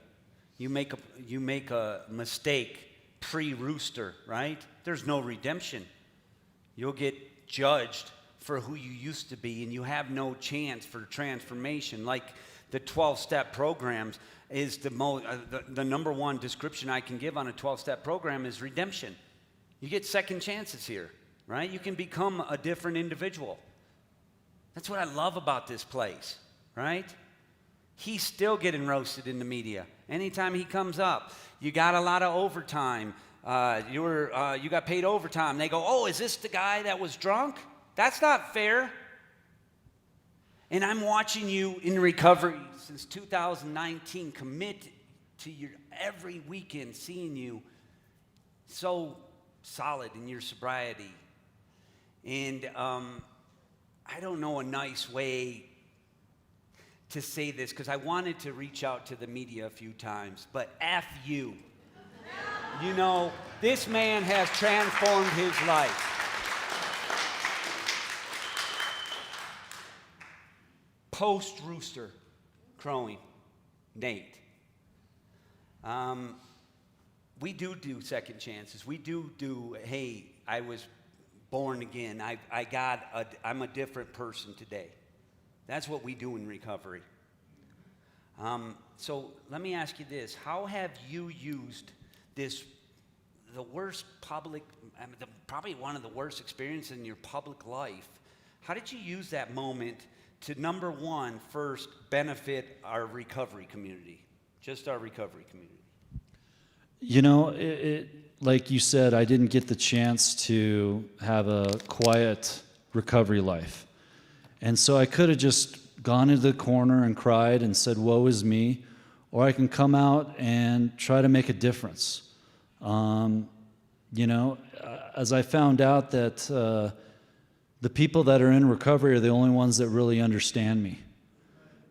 S14: you make a mistake pre-rooster, right? There's no redemption. You'll get judged for who you used to be, and you have no chance for transformation. Like the 12-step programs is the number one description I can give on a 12-step program is redemption. You get second chances here, right? You can become a different individual. That's what I love about this place, right? He's still getting roasted in the media. Anytime he comes up, you got a lot of overtime. You got paid overtime. They go, oh, is this the guy that was drunk? That's not fair. And I'm watching you in recovery since 2019, commit to your every weekend, seeing you so solid in your sobriety. And I don't know a nice way to say this because I wanted to reach out to the media a few times, but F you. You know, this man has transformed his life. Post-rooster crowing, Nate. We do second chances. We do, hey, I was born again. I'm a different person today. That's what we do in recovery. So let me ask you this. How have you used this, the worst public, probably one of the worst experiences in your public life? How did you use that moment to, number one, first benefit our recovery community, just our recovery community?
S15: You know, like you said, I didn't get the chance to have a quiet recovery life. And so I could have just gone into the corner and cried and said, woe is me, or I can come out and try to make a difference. You know, as I found out that the people that are in recovery are the only ones that really understand me.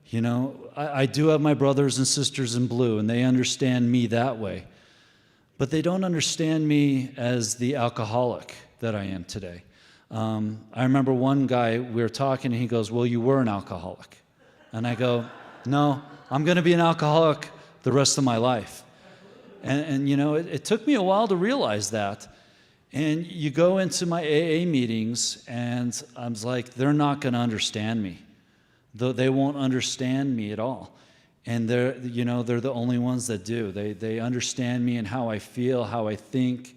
S15: You know, I do have my brothers and sisters in blue, and they understand me that way. But they don't understand me as the alcoholic that I am today. I remember one guy, we were talking, and he goes, well, you were an alcoholic. And I go, no, I'm going to be an alcoholic the rest of my life. And you know, it took me a while to realize that. And you go into my AA meetings, and I was like, they're not going to understand me. They won't understand me at all. And they're the only ones that do. They understand me and how I feel, how I think.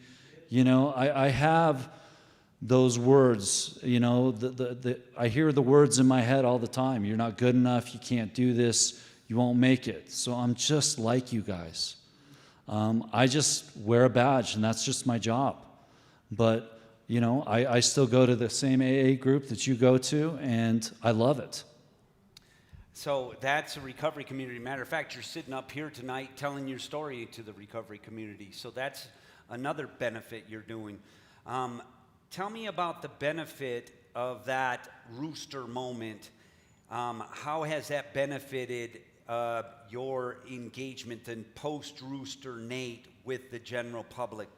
S15: You know, I have those words, you know, I hear the words in my head all the time. You're not good enough, you can't do this, you won't make it. So I'm just like you guys. I just wear a badge, and that's just my job. But, you know, I still go to the same AA group that you go to, and I love it.
S14: So that's a recovery community. Matter of fact, you're sitting up here tonight telling your story to the recovery community. So that's another benefit you're doing. Tell me about the benefit of that rooster moment. How has that benefited your engagement in post-rooster Nate with the general public?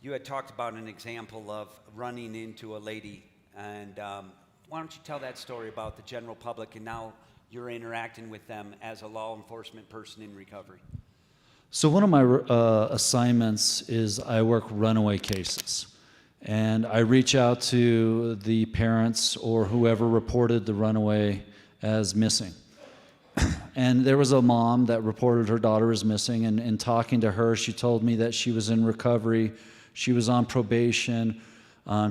S14: You had talked about an example of running into a lady, and why don't you tell that story about the general public and now you're interacting with them as a law enforcement person in recovery?
S15: So one of my assignments is I work runaway cases. And I reach out to the parents or whoever reported the runaway as missing. And there was a mom that reported her daughter as missing, and in talking to her, she told me that she was in recovery, she was on probation,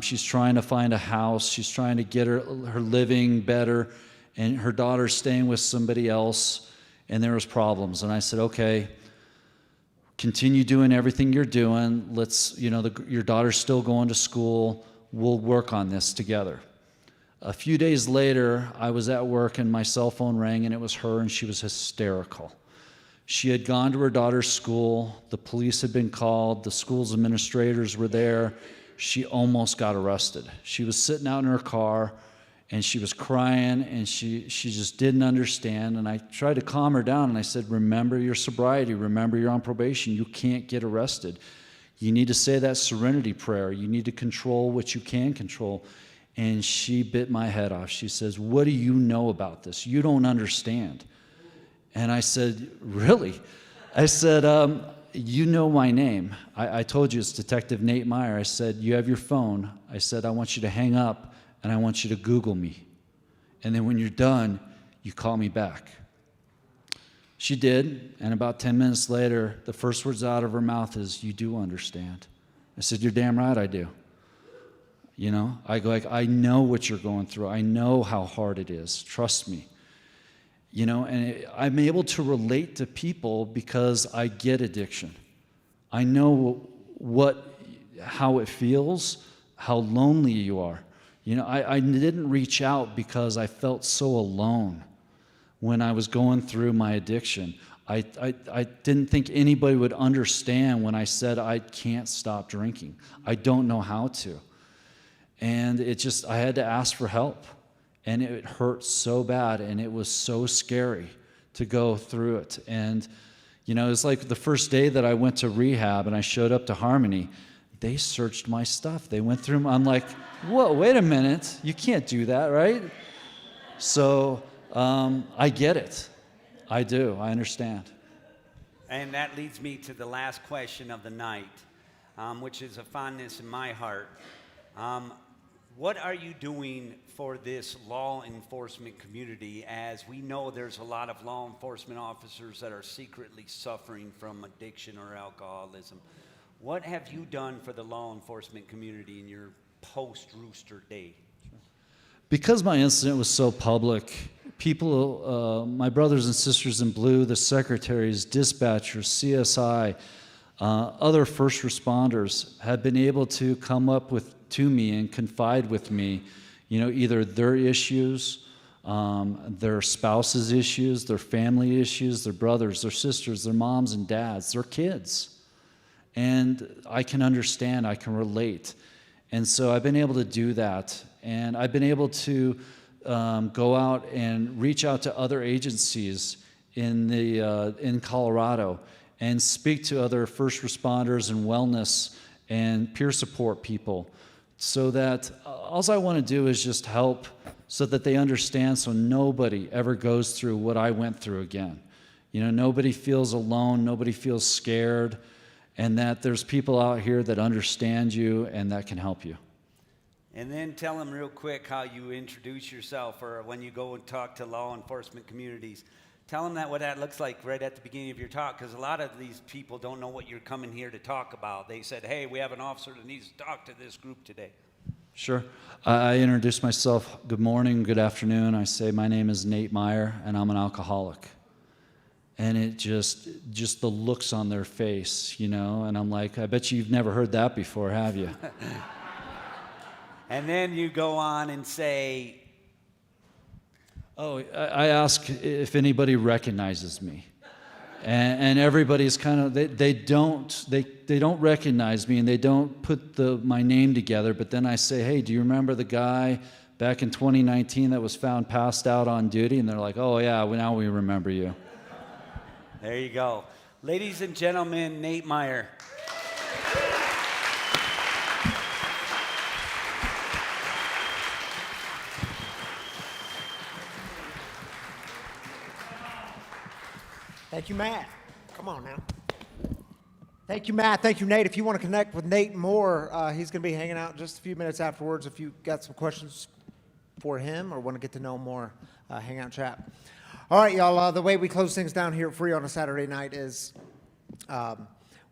S15: she's trying to find a house, she's trying to get her living better, and her daughter's staying with somebody else, and there was problems. And I said, okay, continue doing everything you're doing. Let's, you know, your daughter's still going to school. We'll work on this together. A few days later, I was at work and my cell phone rang, and it was her, and she was hysterical. She had gone to her daughter's school. The police had been called. The school's administrators were there. She almost got arrested. She was sitting out in her car, and she was crying, and she just didn't understand. And I tried to calm her down, and I said, remember your sobriety. Remember you're on probation. You can't get arrested. You need to say that serenity prayer. You need to control what you can control. And she bit my head off. She says, what do you know about this? You don't understand. And I said, really? I said, you know my name. I told you it's Detective Nate Meier. I said, you have your phone. I said, I want you to hang up, and I want you to Google me. And then when you're done, you call me back. She did, and about 10 minutes later, the first words out of her mouth is, you do understand. I said, you're damn right I do. You know, I go like, I know what you're going through. I know how hard it is. Trust me. You know, and I'm able to relate to people because I get addiction. I know how it feels, how lonely you are. You know, I didn't reach out because I felt so alone when I was going through my addiction. I didn't think anybody would understand when I said I can't stop drinking. I don't know how to. And I had to ask for help. And it hurt so bad, and it was so scary to go through it. And, you know, it's like the first day that I went to rehab and I showed up to Harmony, they searched my stuff. They went through, I'm like, whoa, wait a minute. You can't do that, right? So I get it. I do. I understand.
S14: And that leads me to the last question of the night, which is a fondness in my heart. What are you doing for this law enforcement community, as we know there's a lot of law enforcement officers that are secretly suffering from addiction or alcoholism? What have you done for the law enforcement community in your post-Rooster Day?
S15: Because my incident was so public, people, my brothers and sisters in blue, the secretaries, dispatchers, CSI, other first responders have been able to come up to me and confide with me, you know, either their issues, their spouses' issues, their family issues, their brothers, their sisters, their moms and dads, their kids. And I can understand, I can relate. And so I've been able to do that. And I've been able to go out and reach out to other agencies in Colorado and speak to other first responders and wellness and peer support people, so that all I want to do is just help so that they understand, so nobody ever goes through what I went through again. You know, nobody feels alone, nobody feels scared, and that there's people out here that understand you and that can help you.
S14: And then tell them real quick how you introduce yourself, or when you go and talk to law enforcement communities. Tell them what that looks like right at the beginning of your talk, because a lot of these people don't know what you're coming here to talk about. They said, hey, we have an officer that needs to talk to this group today.
S15: Sure. I introduce myself. Good morning, good afternoon. I say my name is Nate Meier, and I'm an alcoholic. And it just the looks on their face, you know, and I'm like, I bet you've never heard that before, have you?
S14: And then you go on and say,
S15: oh, I ask if anybody recognizes me. And everybody's kind of, they don't recognize me, and they don't put my name together. But then I say, hey, do you remember the guy back in 2019 that was found passed out on duty? And they're like, oh yeah, well, now we remember you.
S14: There you go. Ladies and gentlemen, Nate Meier.
S2: Thank you, Matt. Come on now. Thank you, Matt. Thank you, Nate. If you want to connect with Nate more, he's going to be hanging out just a few minutes afterwards. If you got some questions for him or want to get to know him more, hang out and chat. All right, y'all. The way we close things down here at Free on a Saturday night is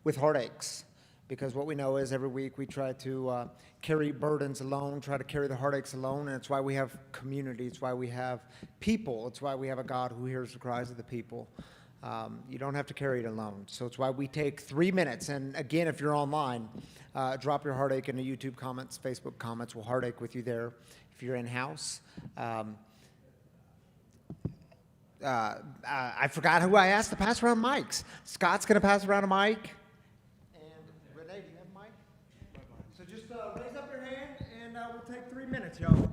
S2: with heartaches. Because what we know is every week we try to carry burdens alone, try to carry the heartaches alone, and it's why we have community. It's why we have people. It's why we have a God who hears the cries of the people. You don't have to carry it alone. So it's why we take 3 minutes. And again, if you're online, drop your heartache in the YouTube comments, Facebook comments. We'll heartache with you there. If you're in-house. I forgot who I asked to pass around mics. Scott's going to pass around a mic. And Renee, do you have a mic? So just raise up your hand, and we'll take 3 minutes, y'all.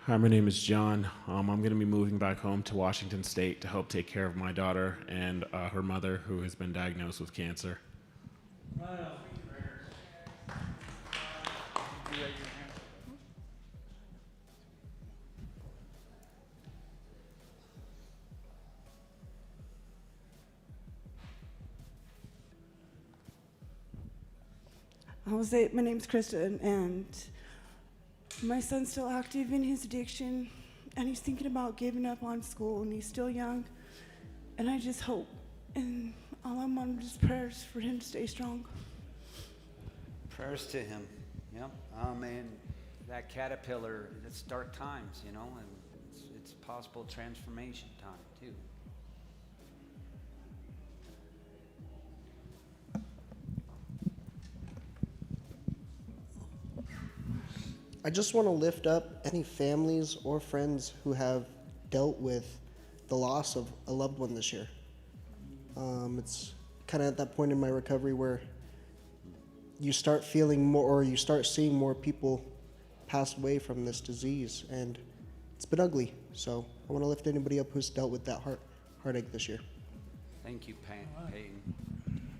S16: Hi, my name is John. I'm going to be moving back home to Washington State to help take care of my daughter and her mother, who has been diagnosed with cancer.
S17: My name's Kristen, and my son's still active in his addiction, and he's thinking about giving up on school, and he's still young. And I just hope, and all I'm on is prayers for him to stay strong.
S14: Prayers to him. Yep. And that caterpillar, it's dark times, you know, and it's possible transformation time too.
S7: I just want to lift up any families or friends who have dealt with the loss of a loved one this year. It's kind of at that point in my recovery where you start feeling more, or you start seeing more people pass away from this disease, and it's been ugly. So I want to lift anybody up who's dealt with that heartache this year.
S14: Thank you, Peyton.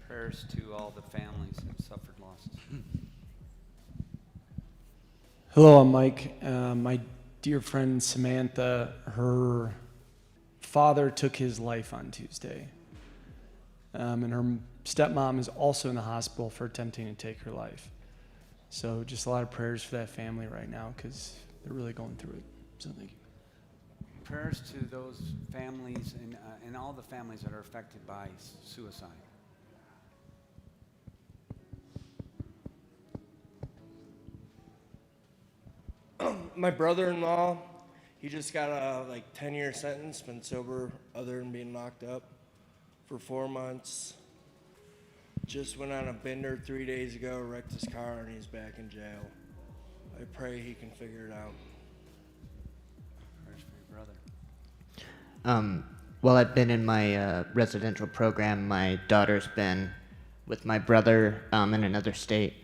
S14: Prayers to all the families that suffered losses.
S18: Hello, I'm Mike. My dear friend Samantha, her father took his life on Tuesday. And her stepmom is also in the hospital for attempting to take her life. So just a lot of prayers for that family right now because they're really going through it. So thank you.
S14: Prayers to those families and all the families that are affected by suicide.
S19: My brother-in-law, he just got a 10-year sentence, been sober other than being locked up for 4 months. Just went on a bender 3 days ago, wrecked his car, and he's back in jail. I pray he can figure it out.
S14: Prayers for your brother.
S10: While I've been in my residential program, my daughter's been with my brother in another state,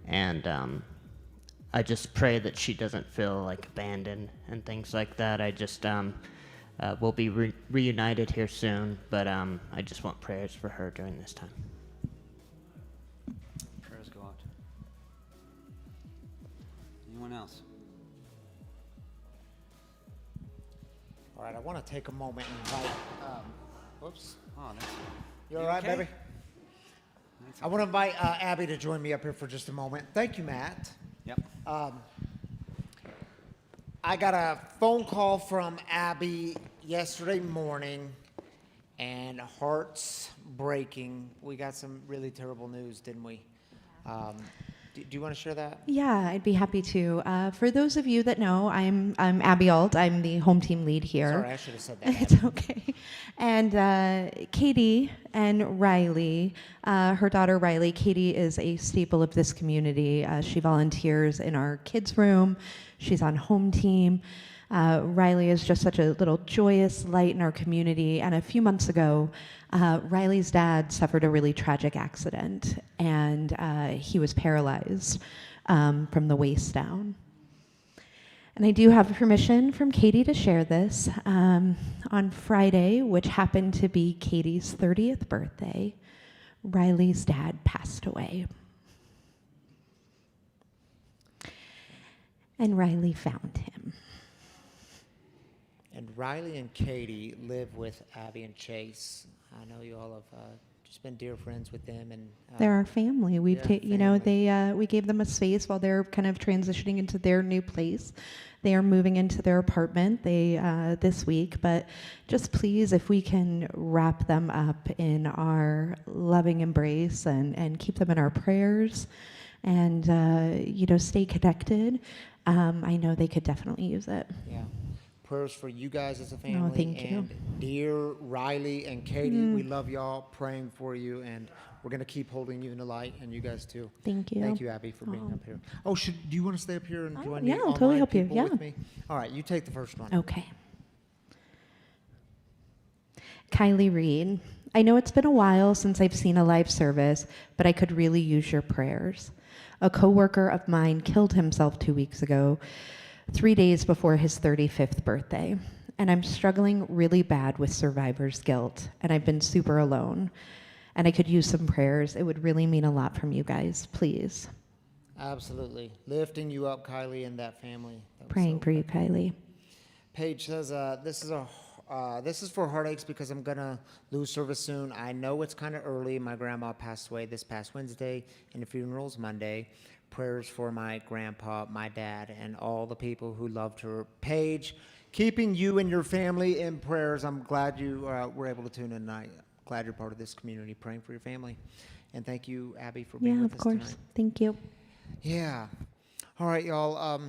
S10: and I just pray that she doesn't feel like abandoned and things like that. I just we'll be reunited here soon, but I just want prayers for her during this time.
S14: Prayers go out. Anyone else?
S2: All right, I want to take a moment and invite. Whoops.
S14: Oh, that's.
S2: You all right,
S14: okay?
S2: baby? I want to invite Abby to join me up here for just a moment. Thank you, Matt.
S14: Yep.
S2: I got a phone call from Abby yesterday morning, and hearts breaking. We got some really terrible news, didn't we? Do you want to share that?
S20: Yeah, I'd be happy to. For those of you that know, I'm Abby Alt. I'm the home team lead here.
S2: Sorry, I should have said that.
S20: It's okay. And Katie and Riley, her daughter Riley, Katie is a staple of this community. She volunteers in our kids' room. She's on home team. Riley is just such a little joyous light in our community. And a few months ago, Riley's dad suffered a really tragic accident, and he was paralyzed from the waist down. And I do have permission from Katie to share this. On Friday, which happened to be Katie's 30th birthday, Riley's dad passed away. And Riley found him.
S2: And Riley and Katie live with Abby and Chase. I know you all have just been dear friends with them, and
S20: They're our family. We've, we gave them a space while they're kind of transitioning into their new place. They are moving into their apartment this week, but just please, if we can wrap them up in our loving embrace and keep them in our prayers, and stay connected. I know they could definitely use it.
S2: Yeah. Prayers for you guys as a family.
S20: Oh, thank you.
S2: And dear Riley and Katie, we love y'all, praying for you, and we're going to keep holding you in the light, and you guys too.
S20: Thank you.
S2: Thank you, Abby, for being up here. Oh, do you want to stay up here and join
S20: yeah,
S2: the
S20: I'll totally
S2: online
S20: help you.
S2: people
S20: Yeah.
S2: with me? All right, you take the first one.
S20: Okay. Kylie Reed, I know it's been a while since I've seen a live service, but I could really use your prayers. A coworker of mine killed himself 2 weeks ago, 3 days before his 35th birthday. And I'm struggling really bad with survivor's guilt, and I've been super alone. And I could use some prayers. It would really mean a lot from you guys, please.
S2: Absolutely. Lifting you up, Kylie, and that family.
S20: Praying for you, Kylie.
S2: Paige says, this is for heartaches because I'm going to lose service soon. I know it's kind of early. My grandma passed away this past Wednesday, and the funeral's Monday. Prayers for my grandpa, my dad, and all the people who loved her. Paige, keeping you and your family in prayers. I'm glad you were able to tune in tonight. Glad you're part of this community, praying for your family. And thank you, Abby, for being with us tonight. Yeah, of course.
S20: Thank you.
S2: Yeah. All right, y'all.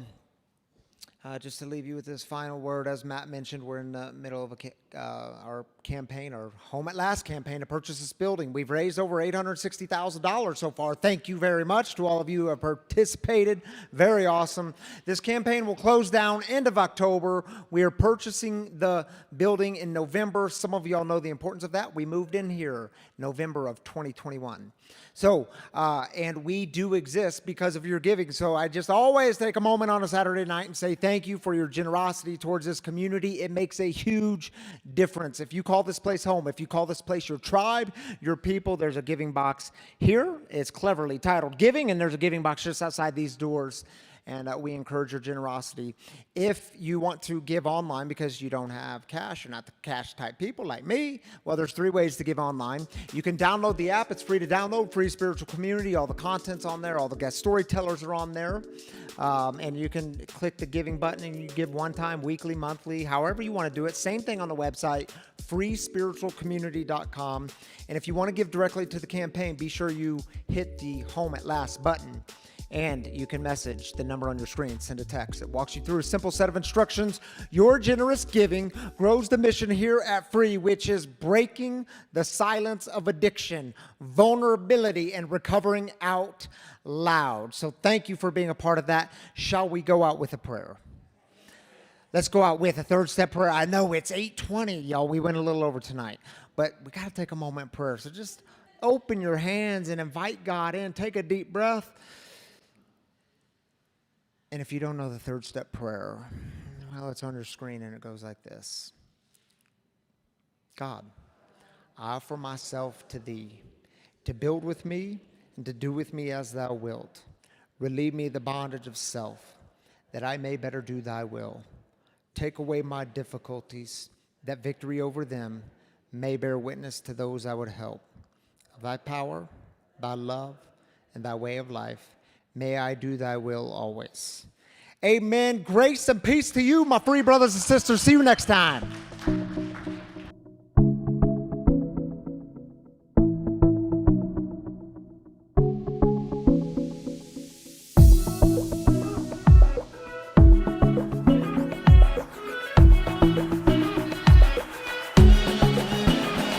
S2: Just to leave you with this final word, as Matt mentioned, we're in the middle of a our campaign, our Home at Last campaign to purchase this building. We've raised over $860,000 so far. Thank you very much to all of you who have participated. Very awesome. This campaign will close down end of October. We are purchasing the building in November. Some of y'all know the importance of that. We moved in here November of 2021. So, and we do exist because of your giving. So I just always take a moment on a Saturday night and say thank you for your generosity towards this community. It makes a huge difference. If you call this place home, if you call this place your tribe, your people, there's a giving box here. It's cleverly titled Giving, and there's a giving box just outside these doors. And we encourage your generosity. If you want to give online because you don't have cash, you're not the cash type people like me, well, there's 3 ways to give online. You can download the app. It's free to download, Free Spiritual Community. All the content's on there. All the guest storytellers are on there. And you can click the giving button and you give one time, weekly, monthly, however you want to do it. Same thing on the website, freespiritualcommunity.com. And if you want to give directly to the campaign, be sure you hit the Home at Last button. And you can message the number on your screen, send a text. It walks you through a simple set of instructions. Your generous giving grows the mission here at Free, which is breaking the silence of addiction, vulnerability, and recovering out loud. So thank you for being a part of that. Shall we go out with a prayer? Let's go out with a third step prayer. I know it's 8:20, y'all. We went a little over tonight, but we got to take a moment in prayer. So just open your hands and invite God in. Take a deep breath. And if you don't know the third step prayer, well, it's on your screen and it goes like this. God, I offer myself to thee, to build with me and to do with me as thou wilt. Relieve me the bondage of self, that I may better do thy will. Take away my difficulties, that victory over them may bear witness to those I would help. Of thy power, thy love, and thy way of life, may I do thy will always. Amen. Grace and peace to you, my free brothers and sisters. See you next time.